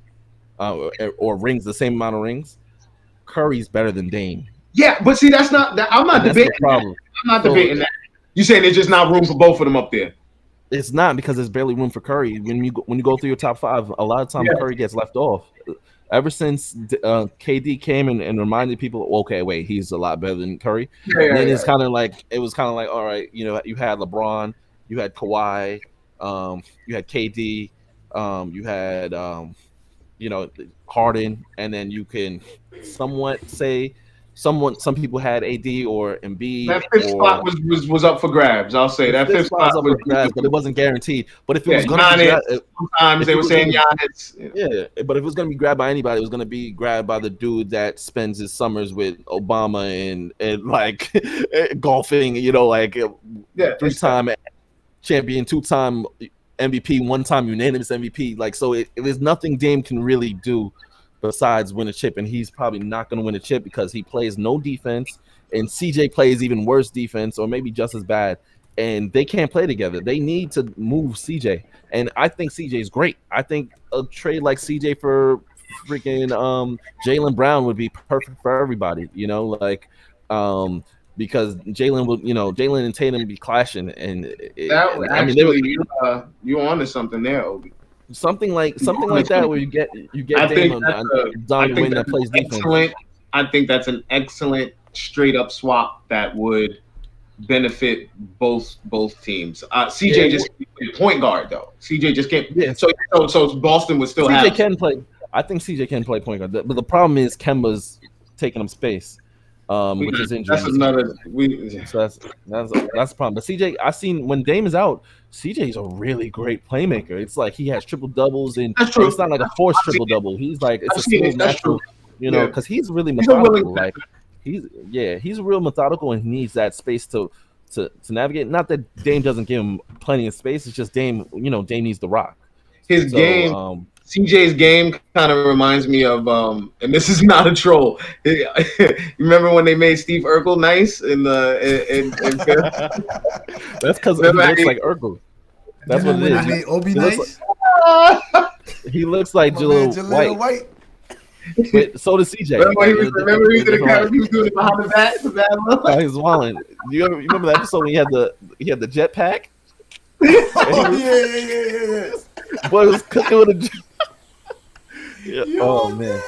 or rings the same amount of rings. Curry's better than Dame. Yeah, but see, I'm not debating that. I'm not debating that. You saying there's just not room for both of them up there? It's not, because there's barely room for Curry. When you go through your top 5, a lot of times Curry gets left off. Ever since KD came and reminded people, okay, wait, he's a lot better than Curry. Then it's kind of like all right, you know, you had LeBron, you had Kawhi, you had KD, you had Harden, and then you can somewhat say some people had AD or Embiid. That fifth spot was up for grabs. I'll say that fifth spot was up for grabs, but it wasn't guaranteed. But if it was going to be sometimes they were saying Giannis. Yeah, but if it was going to be grabbed by anybody, it was going to be grabbed by the dude that spends his summers with Obama and like golfing. You know, like 3-time champion, 2-time MVP, 1-time unanimous MVP. Like, so there's nothing Dame can really do besides win a chip, and he's probably not going to win a chip because he plays no defense, and CJ plays even worse defense, or maybe just as bad, and they can't play together. They need to move CJ, and I think CJ is great. I think a trade like CJ for freaking Jaylen Brown would be perfect for everybody, you know, like because Jaylen and Tatum be clashing, and you onto something there, Obi. Something like that, where you get Dame that plays defense. I think that's an excellent straight up swap that would benefit both teams. CJ just point guard though. CJ just can't. Yeah. So Boston would still have. CJ can play. I think CJ can play point guard, but the problem is Kemba's taking him space. Which is injury. That's another. So that's the problem. But CJ, I seen when Dame is out, CJ's a really great playmaker. It's like he has triple doubles, and it's not like a forced triple double. He's like it's a smooth natural, you know, because he's really methodical. Like he's real methodical, and he needs that space to navigate. Not that Dame doesn't give him plenty of space. It's just Dame, Dame needs the rock. His game. CJ's game kind of reminds me of, and this is not a troll. You remember when they made Steve Urkel nice in That's because he looks like Urkel. That's what it is. They made Obi nice. He looks like Jaleel White. But so does CJ. Remember he was doing it behind the back. He was walling. You remember that episode when he had the jetpack? Yeah. Boy, it was cooking with a. Oh man.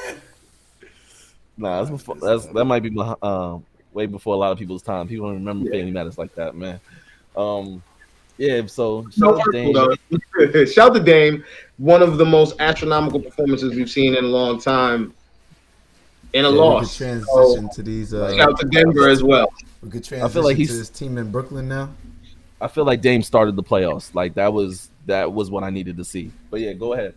Nah, that might be way before a lot of people's time. People don't remember Family Matters like that, man. Yeah. So shout to Dame, one of the most astronomical performances we've seen in a long time. In a loss. We could transition to these. Shout to Denver as well. We could transition to this team in Brooklyn now. I feel like Dame started the playoffs. Like that was what I needed to see. But yeah, go ahead.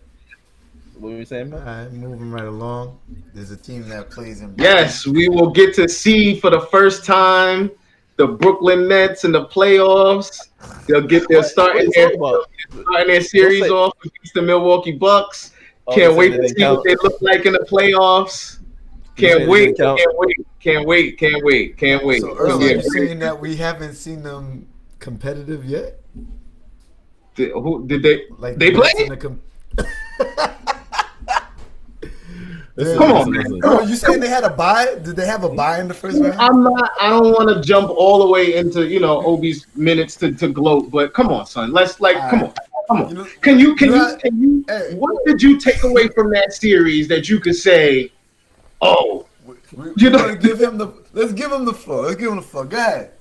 What were you saying, man? All right, moving right along. There's a team that plays in Brooklyn. Yes, we will get to see for the first time the Brooklyn Nets in the playoffs. They're starting their series off against the Milwaukee Bucks. Can't wait to see what they look like in the playoffs. Can't wait. So earlier you're saying that we haven't seen them competitive yet? Did they? Like they play? Come on, man. You saying they had a bye? Did they have a bye in the first round? I don't want to jump all the way into Obi's minutes to gloat, but come on, son. Come on. Can you? Hey, what did you take away from that series that you could say? Oh, let's give him the floor. Go ahead.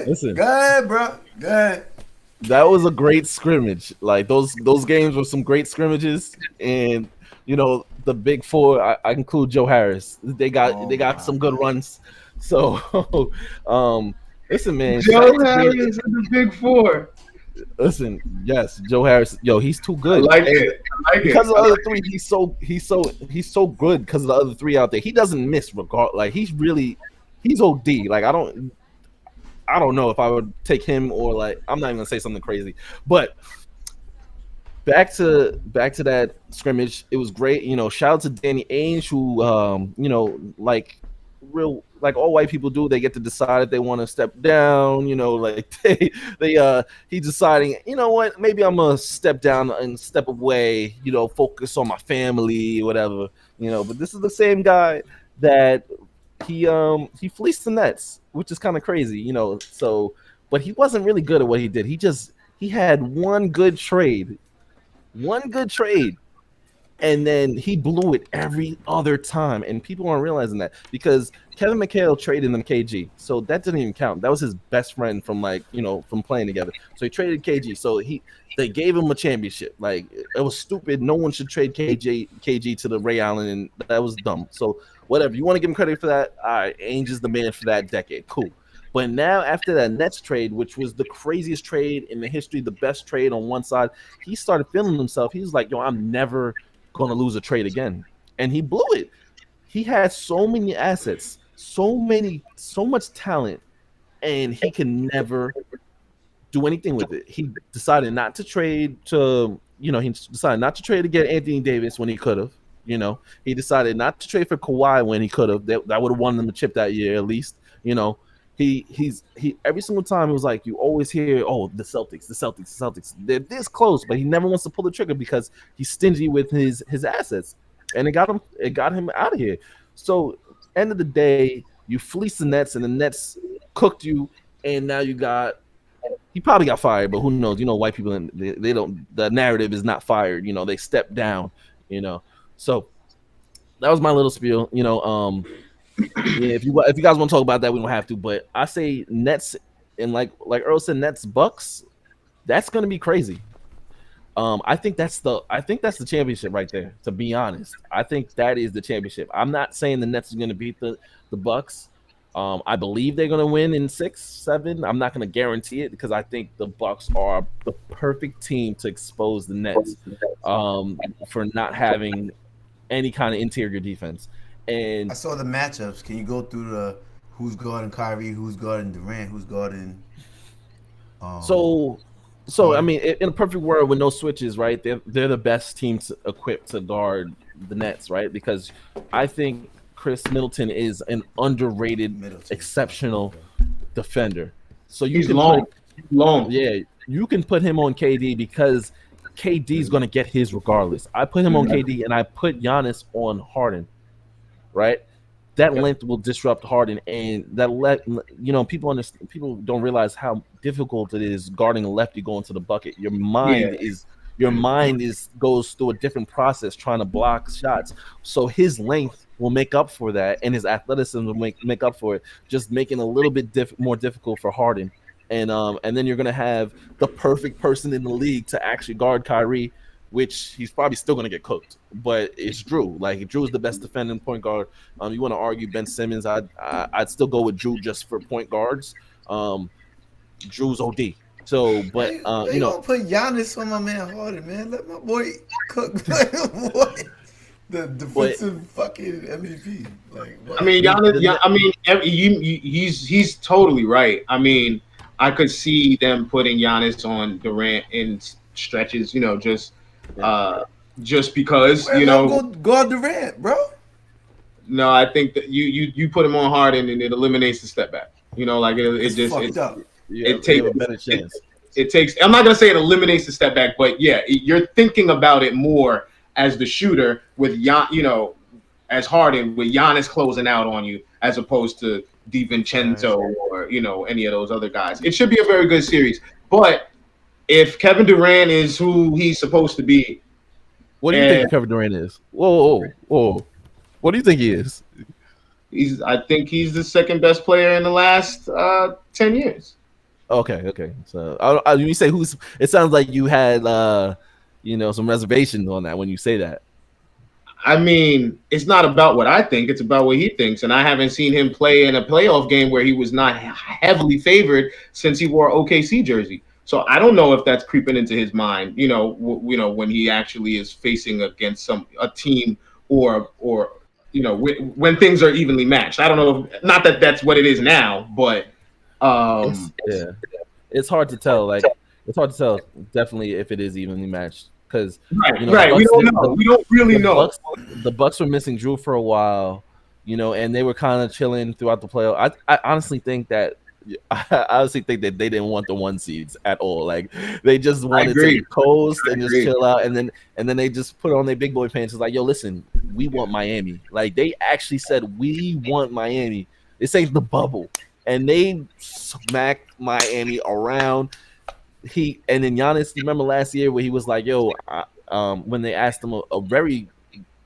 Listen. Go ahead, bro. Go ahead. That was a great scrimmage. Like those games were some great scrimmages, and the big four. I include Joe Harris. They got some good runs. So, listen, man. Joe Harris is the big four. Listen, yes, Joe Harris. Yo, he's too I good. like And it. I like because it. of the other three, he's so good because of the other three out there. He doesn't miss regard. Like he's OD. Like I don't know if I would take him or like I'm not even gonna say something crazy, but back to that scrimmage. It was great. You know, shout out to Danny Ainge, who you know, like all white people do, they get to decide if they want to step down. You know, like he's deciding, you know what, maybe I'm gonna step down and step away. You know, focus on my family, whatever. You know, but this is the same guy that he fleeced the Nets, which is kind of crazy. You know, so but he wasn't really good at what he did. He had one good trade, and then he blew it every other time. And people aren't realizing that because Kevin McHale traded him KG, so that didn't even count. That was his best friend from from playing together. So he traded KG. So they gave him a championship. Like it was stupid. No one should trade KG to the Ray Allen, and that was dumb. So whatever, you want to give him credit for that. All right, Ainge is the man for that decade. Cool. But now, after that Nets trade, which was the craziest trade in the history, the best trade on one side, he started feeling himself. He was like, yo, I'm never going to lose a trade again. And he blew it. He had so many assets, so much talent, and he can never do anything with it. He decided not to trade to get Anthony Davis when he could have. You know, he decided not to trade for Kawhi when he could have. That would have won them the chip that year, at least. You know, he every single time it was like you always hear, oh, the Celtics. They're this close, but he never wants to pull the trigger because he's stingy with his assets, and it got him out of here. So, end of the day, you fleeced the Nets, and the Nets cooked you, and now you got. He probably got fired, but who knows? You know, white people, they don't. The narrative is not fired. You know, they step down. You know, so that was my little spiel. You know, yeah. If you guys want to talk about that, we don't have to. But I say Nets, and like Earl said, Nets Bucks. That's gonna be crazy. I think that's the championship right there. To be honest, I think that is the championship. I'm not saying the Nets are gonna beat the Bucks. I believe they're gonna win in 6, 7. I'm not gonna guarantee it because I think the Bucks are the perfect team to expose the Nets for not having any kind of interior defense. And I saw the matchups. Can you go through the who's guarding Kyrie, who's guarding Durant, who's guarding? So I mean, in a perfect world with no switches, right? They're the best team equipped to guard the Nets, right? Because I think Chris Middleton is an underrated, exceptional defender. So He's long. Yeah, you can put him on KD because KD is going to get his regardless. I put him on KD and I put Giannis on Harden, right? That length will disrupt Harden, and people don't realize how difficult it is guarding a lefty going to the bucket. Your mind goes through a different process trying to block shots. So his length will make up for that, and his athleticism will make up for it, just making it a little bit more difficult for Harden. And then you're gonna have the perfect person in the league to actually guard Kyrie, which he's probably still going to get cooked. But it's Drew. Like, Drew is the best defending point guard. You want to argue Ben Simmons, I'd still go with Drew just for point guards. Drew's OD. So, but you don't put Giannis on my man Harden, man. Let my boy cook. What? The defensive fucking MVP. Like, what? I mean, Giannis. He's totally right. I mean, I could see them putting Giannis on Durant in stretches. You know, just because go guard Durant, bro. No, I think that you put him on Harden and it eliminates the step back. You know, like it just fucked up. It takes a better chance. It takes. I'm not gonna say it eliminates the step back, but yeah, you're thinking about it more as the shooter with as Harden with Giannis closing out on you as opposed to DiVincenzo or any of those other guys. It should be a very good series, but if Kevin Durant is who he's supposed to be, what do you think Kevin Durant is? Whoa! What do you think he is? I think he's the second best player in the last 10 years. Okay. So you say who's? It sounds like you had some reservations on that when you say that. I mean, it's not about what I think; it's about what he thinks. And I haven't seen him play in a playoff game where he was not heavily favored since he wore OKC jersey. So I don't know if that's creeping into his mind. When he actually is facing against a team or when things are evenly matched. I don't know. Not that that's what it is now, but It's yeah. It's hard to tell. It's hard to tell definitely if it is evenly matched because the right. We Bucks don't know. We don't really know. The Bucks were missing Drew for a while, and they were kind of chilling throughout the playoff. I honestly think that I honestly think that they didn't want the 1 seeds at all. Like they just I wanted agree. to coast and just agree. chill out, and then they just put on their big boy pants. It's like, yo, listen, we want Miami. Like they actually said, we want Miami. This ain't the bubble, and they smacked Miami around. And then Giannis, you remember last year where he was like, "Yo," when they asked him a very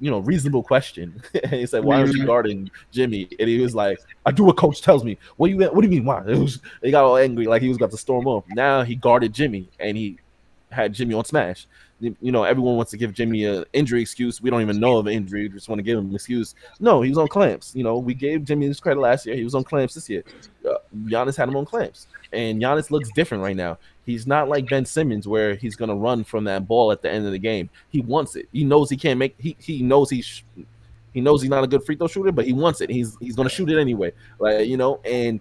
reasonable question, and he said, "Why aren't you guarding Jimmy?" And he was like, "I do what coach tells me." What do you mean? Why? They got all angry, like he was about to storm off. Now he guarded Jimmy, and he had Jimmy on smash. Everyone wants to give Jimmy an injury excuse. We don't even know of an injury. We just want to give him an excuse. No, he was on clamps. We gave Jimmy his credit last year. He was on clamps this year. Giannis had him on clamps. And Giannis looks different right now. He's not like Ben Simmons where he's going to run from that ball at the end of the game. He wants it. He knows he can't make he knows he knows he's not a good free throw shooter, but he wants it. He's going to shoot it anyway. And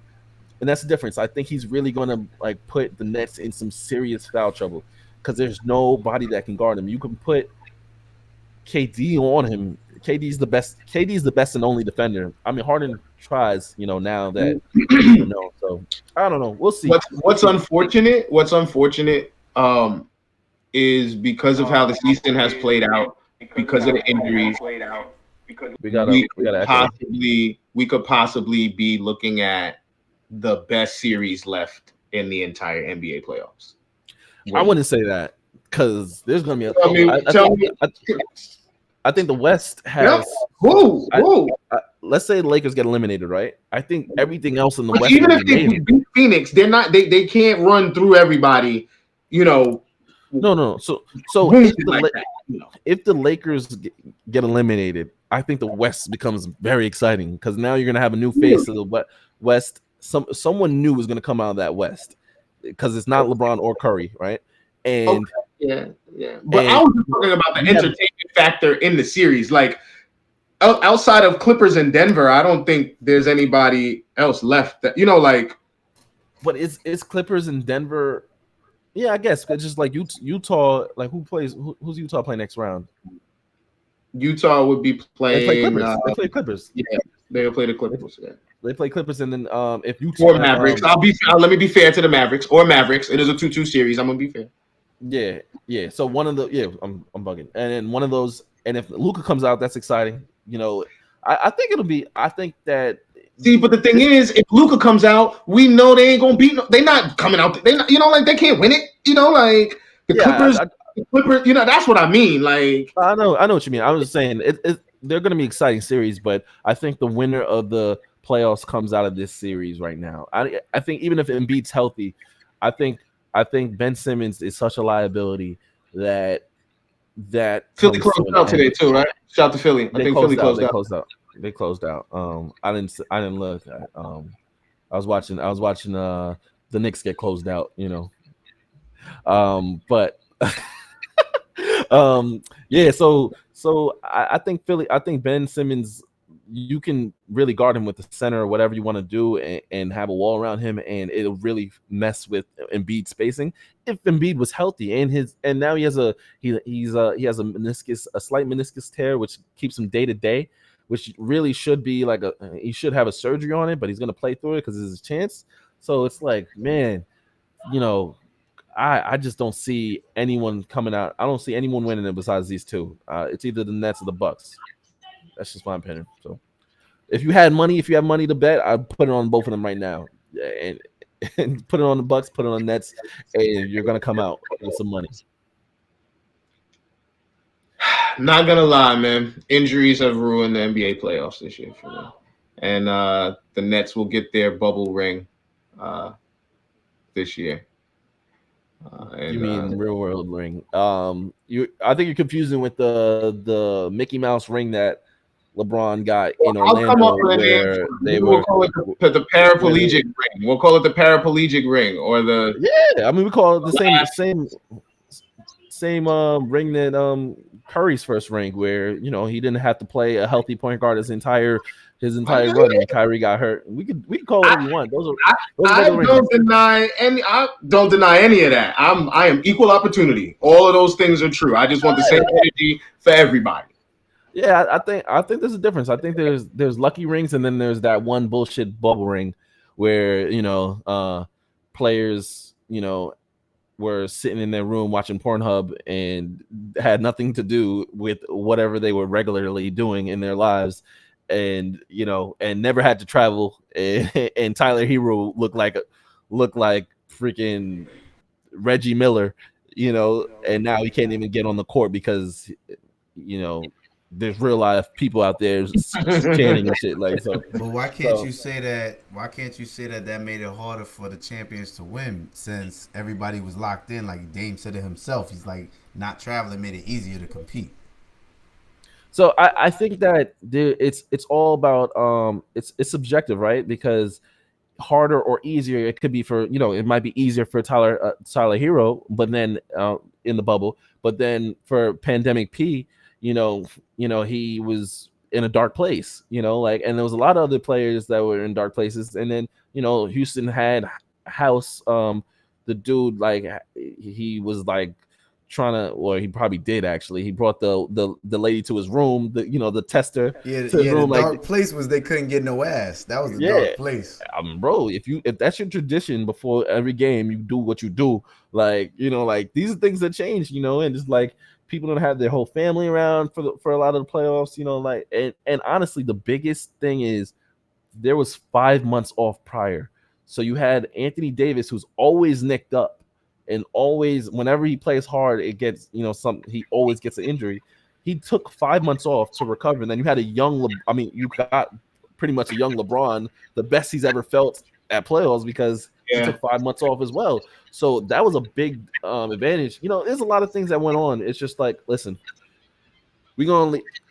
that's the difference. I think he's really going to put the Nets in some serious foul trouble because there's nobody that can guard him. You can put KD on him. KD's the best and only defender. I mean, Harden tries, now that So I don't know. We'll see. What's unfortunate is because of how the season has played out, because of the injuries, we could possibly be looking at the best series left in the entire NBA playoffs. I wouldn't say that because there's going to be I think the West has. Who? Let's say the Lakers get eliminated, right? I think everything else in the West. Even if they beat Phoenix, they're not. They can't run through everybody. No. So if the Lakers get eliminated, I think the West becomes very exciting because now you're gonna have a new face of the West. Someone new is gonna come out of that West because it's not LeBron or Curry, right? And yeah. But I was talking about the entertainment factor in the series. Like outside of Clippers and Denver, I don't think there's anybody else left that But it's Clippers and Denver. Yeah, I guess it's just like Utah. Like who's Utah playing next round? Utah would be playing. They play Clippers. Yeah, they'll play the Clippers. Yeah. They play Clippers, and then if Utah or Mavericks, let me be fair to the Mavericks or Mavericks. It is a 2-2 series. I'm gonna be fair. Yeah. So one of the I'm bugging, and then one of those, and if Luka comes out, that's exciting. I think it'll be. I think that. See, but the thing is, if Luka comes out, we know they ain't gonna beat. They're not coming out. They they can't win it. The Clippers. The Clippers. That's what I mean. I know what you mean. I was just saying they're gonna be exciting series, but I think the winner of the playoffs comes out of this series right now. I think even if Embiid's healthy, I think Ben Simmons is such a liability that Philly closed out today too, right? Shout out to Philly. I think Philly closed out. They closed out. I didn't look. I was watching the Knicks get closed out. But yeah. So I think Philly. I think Ben Simmons. You can really guard him with the center or whatever you want to do, and have a wall around him, and it'll really mess with Embiid spacing. If Embiid was healthy and now he has a slight meniscus tear, which keeps him day to day, which really should be he should have a surgery on it, but he's gonna play through it because it's his chance. So it's like, man, I just don't see anyone coming out. I don't see anyone winning it besides these two. It's either the Nets or the Bucks. That's just my opinion. So, if you have money to bet, I'd put it on both of them right now, and put it on the Bucks, put it on the Nets, and you're gonna come out with some money. Not gonna lie, man. Injuries have ruined the NBA playoffs this year for me, and the Nets will get their bubble ring this year. You mean real world ring? I think you're confusing with the Mickey Mouse ring that LeBron got in I'll come up Orlando, with a name where for it. they We'll were, call it the where they, paraplegic ring. We'll call it the paraplegic ring or the yeah. I mean, we call it the same ring that Curry's first ring, where he didn't have to play a healthy point guard his entire run when Kyrie got hurt. We could call it whatever you want. Those are the rings. I don't deny any of that. I am equal opportunity. All of those things are true. I just want the same energy for everybody. Yeah, I think there's a difference. I think there's lucky rings, and then there's that one bullshit bubble ring where players were sitting in their room watching Pornhub and had nothing to do with whatever they were regularly doing in their lives, and never had to travel. And Tyler Hero looked like freaking Reggie Miller, and now he can't even get on the court because there's real life people out there chanting and shit like so. But why can't you say that? Why can't you say that made it harder for the champions to win since everybody was locked in? Like Dame said it himself. He's like, not traveling made it easier to compete. So I think that it's all about it's subjective, right? Because harder or easier it could be for it might be easier for Tyler Hero, but then in the bubble, but then for Pandemic P, he was in a dark place, and there was a lot of other players that were in dark places, and then Houston had House, the dude, like he was like trying to, well, he probably did actually. He brought the lady to his room, the tester to his room. The dark place was they couldn't get no ass. That was the dark place. Bro, if that's your tradition, before every game you do what you do, like these are things that change, and just like people don't have their whole family around for a lot of the playoffs, and honestly, the biggest thing is there was 5 months off prior, so you had Anthony Davis, who's always nicked up. And always, whenever he plays hard, it gets, he always gets an injury. He took 5 months off to recover. And then you had you got pretty much a young LeBron, the best he's ever felt at playoffs, because he took 5 months off as well. So that was a big advantage. There's a lot of things that went on. It's just like, listen,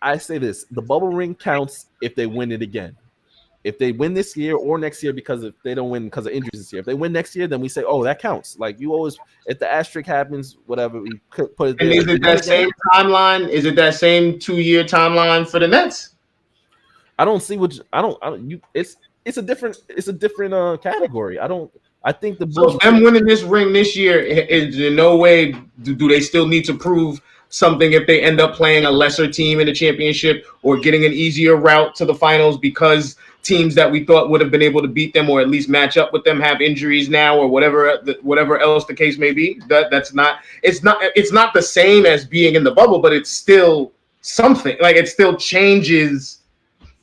I say this, the bubble ring counts if they win it again. If they win this year or next year, because if they don't win because of injuries this year, if they win next year, then we say, oh, that counts. Like you always, if the asterisk happens, whatever, we put it there. And is it that same timeline? Is it that same 2-year timeline for the Nets? I don't see which. I don't. It's a different category. I think so them winning this ring this year is in no way do they still need to prove something if they end up playing a lesser team in the championship or getting an easier route to the finals because teams that we thought would have been able to beat them or at least match up with them have injuries now or whatever else the case may be. It's not the same as being in the bubble, but it's still something. Like it still changes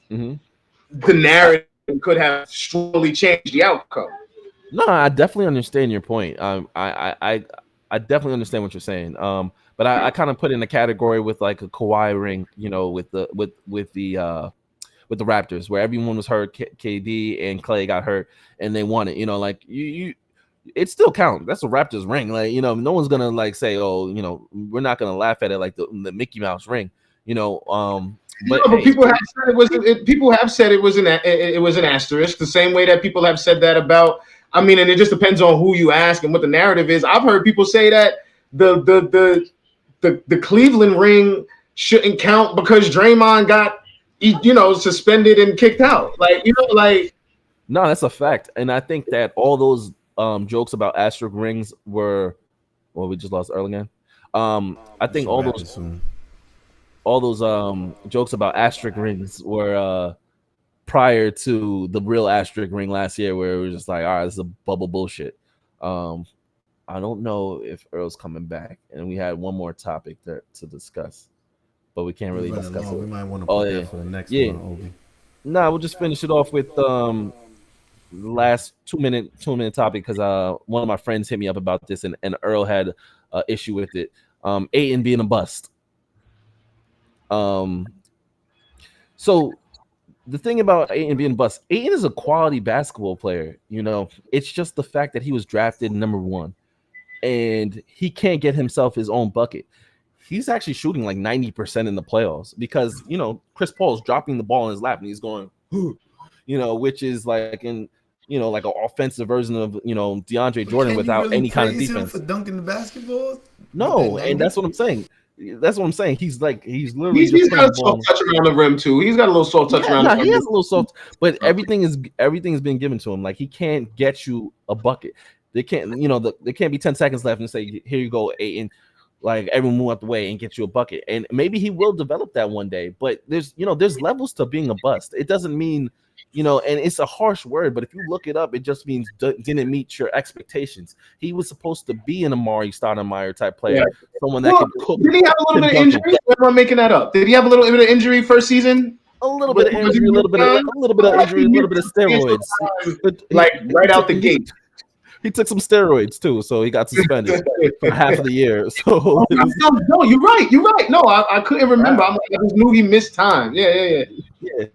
the narrative and could have strongly changed the outcome. No, I definitely understand your point. I definitely understand what you're saying. But I kind of put in a category with like a Kawhi ring, with the Raptors, where everyone was hurt. KD and Clay got hurt, and they won it. Like it still counts. That's a Raptors ring. Like no one's gonna like say, oh, we're not gonna laugh at it like the Mickey Mouse ring. But people have said it was. People have said it was an asterisk. The same way that people have said that about. I mean, and it just depends on who you ask and what the narrative is. I've heard people say that the Cleveland ring shouldn't count because Draymond got suspended and kicked out. No, that's a fact. And I think that all those jokes about asterisk rings were, well, we just lost Earl again. I think all those jokes about asterisk rings were prior to the real asterisk ring last year, where it was just like, all right, this is a bubble bullshit. I don't know if Earl's coming back, and we had one more topic to discuss, but we can't really discuss it. We might want to put that for the next one, Obi. Nah, we'll just finish it off with last 2 minute topic, because one of my friends hit me up about this, and Earl had an issue with it. Ayton being a bust. So the thing about Ayton being bust, Ayton is a quality basketball player. It's just the fact that he was drafted number 1, and he can't get himself his own bucket. he's actually shooting like 90% in the playoffs because Chris Paul's dropping the ball in his lap and he's going, which is like like an offensive version of DeAndre Jordan without really any kind of praise him defense. for dunking the basketball. No, and that's what I'm saying. That's what I'm saying. He's literally He's just got a putting the ball. soft touch around the rim too. He's got a little soft touch around the rim. He has a little soft, but everything's been given to him. Like he can't get you a bucket. They can't, there can't be 10 seconds left and say, here you go, Ayton. Like everyone move out the way and get you a bucket. And maybe he will develop that one day. But there's levels to being a bust. It doesn't mean, and it's a harsh word, but if you look it up, it just means didn't meet your expectations. He was supposed to be an Amari Stoudemire type player, someone that could cook. Did he have a little bit of injury? Am I making that up? Did he have a little bit of injury first season? A little bit of injury, a little bit of injury, a little bit of steroids. Like right out the gate. He took some steroids too, so he got suspended for half of the year. So no, you're right. No, I couldn't remember. I just knew he missed time. Yeah.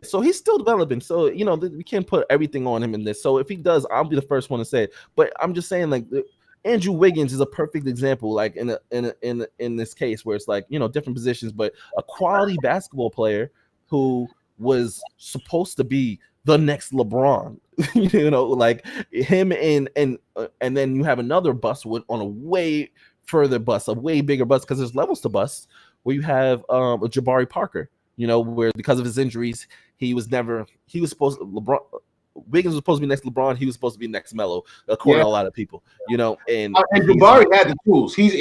So he's still developing. So we can't put everything on him in this. So if he does, I'll be the first one to say it. But I'm just saying, like Andrew Wiggins is a perfect example, like in this case where it's like different positions, but a quality basketball player who was supposed to be the next LeBron, like him and then you have another bust on a way further bust, a way bigger bust, because there's levels to bust where you have Jabari Parker, where because of his injuries, Wiggins was supposed to be next LeBron. He was supposed to be next Melo, according to a lot of people. And Jabari had the tools. He's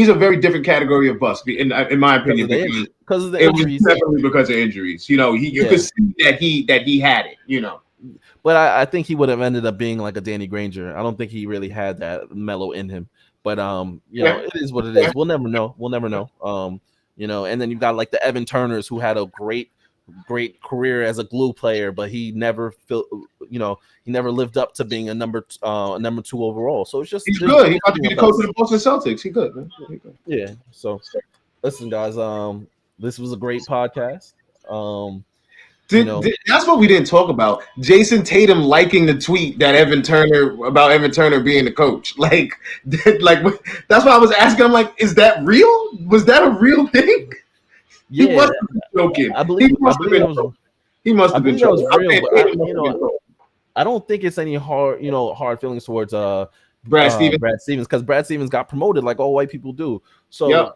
a very different category of bust, in my opinion. Because of the injuries, was definitely because of injuries. You could see that he had it. But I think he would have ended up being like a Danny Granger. I don't think he really had that Melo in him. But it is what it is. We'll never know. And then you've got like the Evan Turners who had a great career as a glue player, but he never lived up to being a number 2 overall. So it's just he's good. He's about to be the coach of the Boston Celtics. He good, man. Yeah. So listen, guys. This was a great podcast. That's what we didn't talk about. Jason Tatum liking the tweet that Evan Turner being the coach. Like that's why I was asking. I'm like, is that real? Was that a real thing? Yeah, he wasn't joking. He must have been joking. I don't think it's any hard feelings towards Brad Stevens, because Brad Stevens got promoted like all white people do. So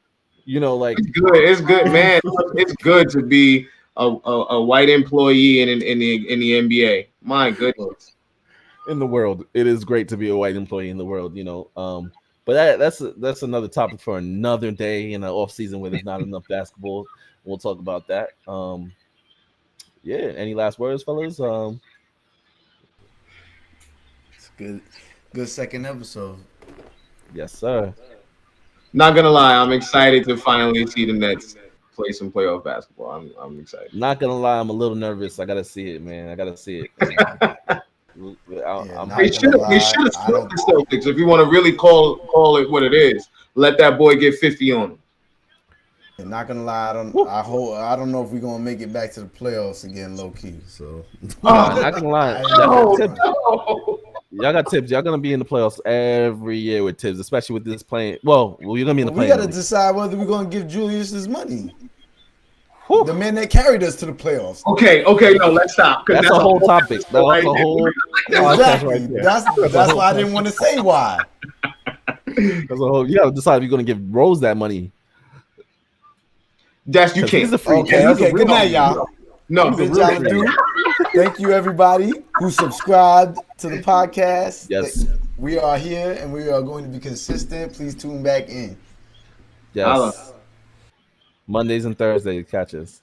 like it's good, man. It's good to be a white employee in the NBA. My goodness. In the world, it is great to be a white employee in the world. But that's another topic for another day in the off season where there's not enough basketball. We'll talk about that. Any last words, fellas? It's good second episode. Yes, sir. Not gonna lie, I'm excited to finally see the Nets play some playoff basketball. I'm excited. Not gonna lie, I'm a little nervous. I gotta see it, man. I gotta see it. They should have swept the Celtics. If you want to really call it what it is, let that boy get 50 on him. And not gonna lie, I don't know if we're gonna make it back to the playoffs again, low key. So not gonna lie, y'all got Tibbs. Y'all gonna be in the playoffs every year with Tibbs, especially with this playing. Well, you're gonna be in the playoffs. We gotta decide whether we're gonna give Julius his money. Whew. The man that carried us to the playoffs. Okay, no, let's stop. That's a whole topic. That's a whole. Exactly. That's why I didn't want to say why. That's a whole. You gotta decide if you're gonna give Rose that money. You can't. He's a freak. Okay. Good night, y'all. No. Thank you, everybody who subscribed to the podcast. Yes. We are here and we are going to be consistent. Please tune back in. Yes. Mondays and Thursdays, catch us.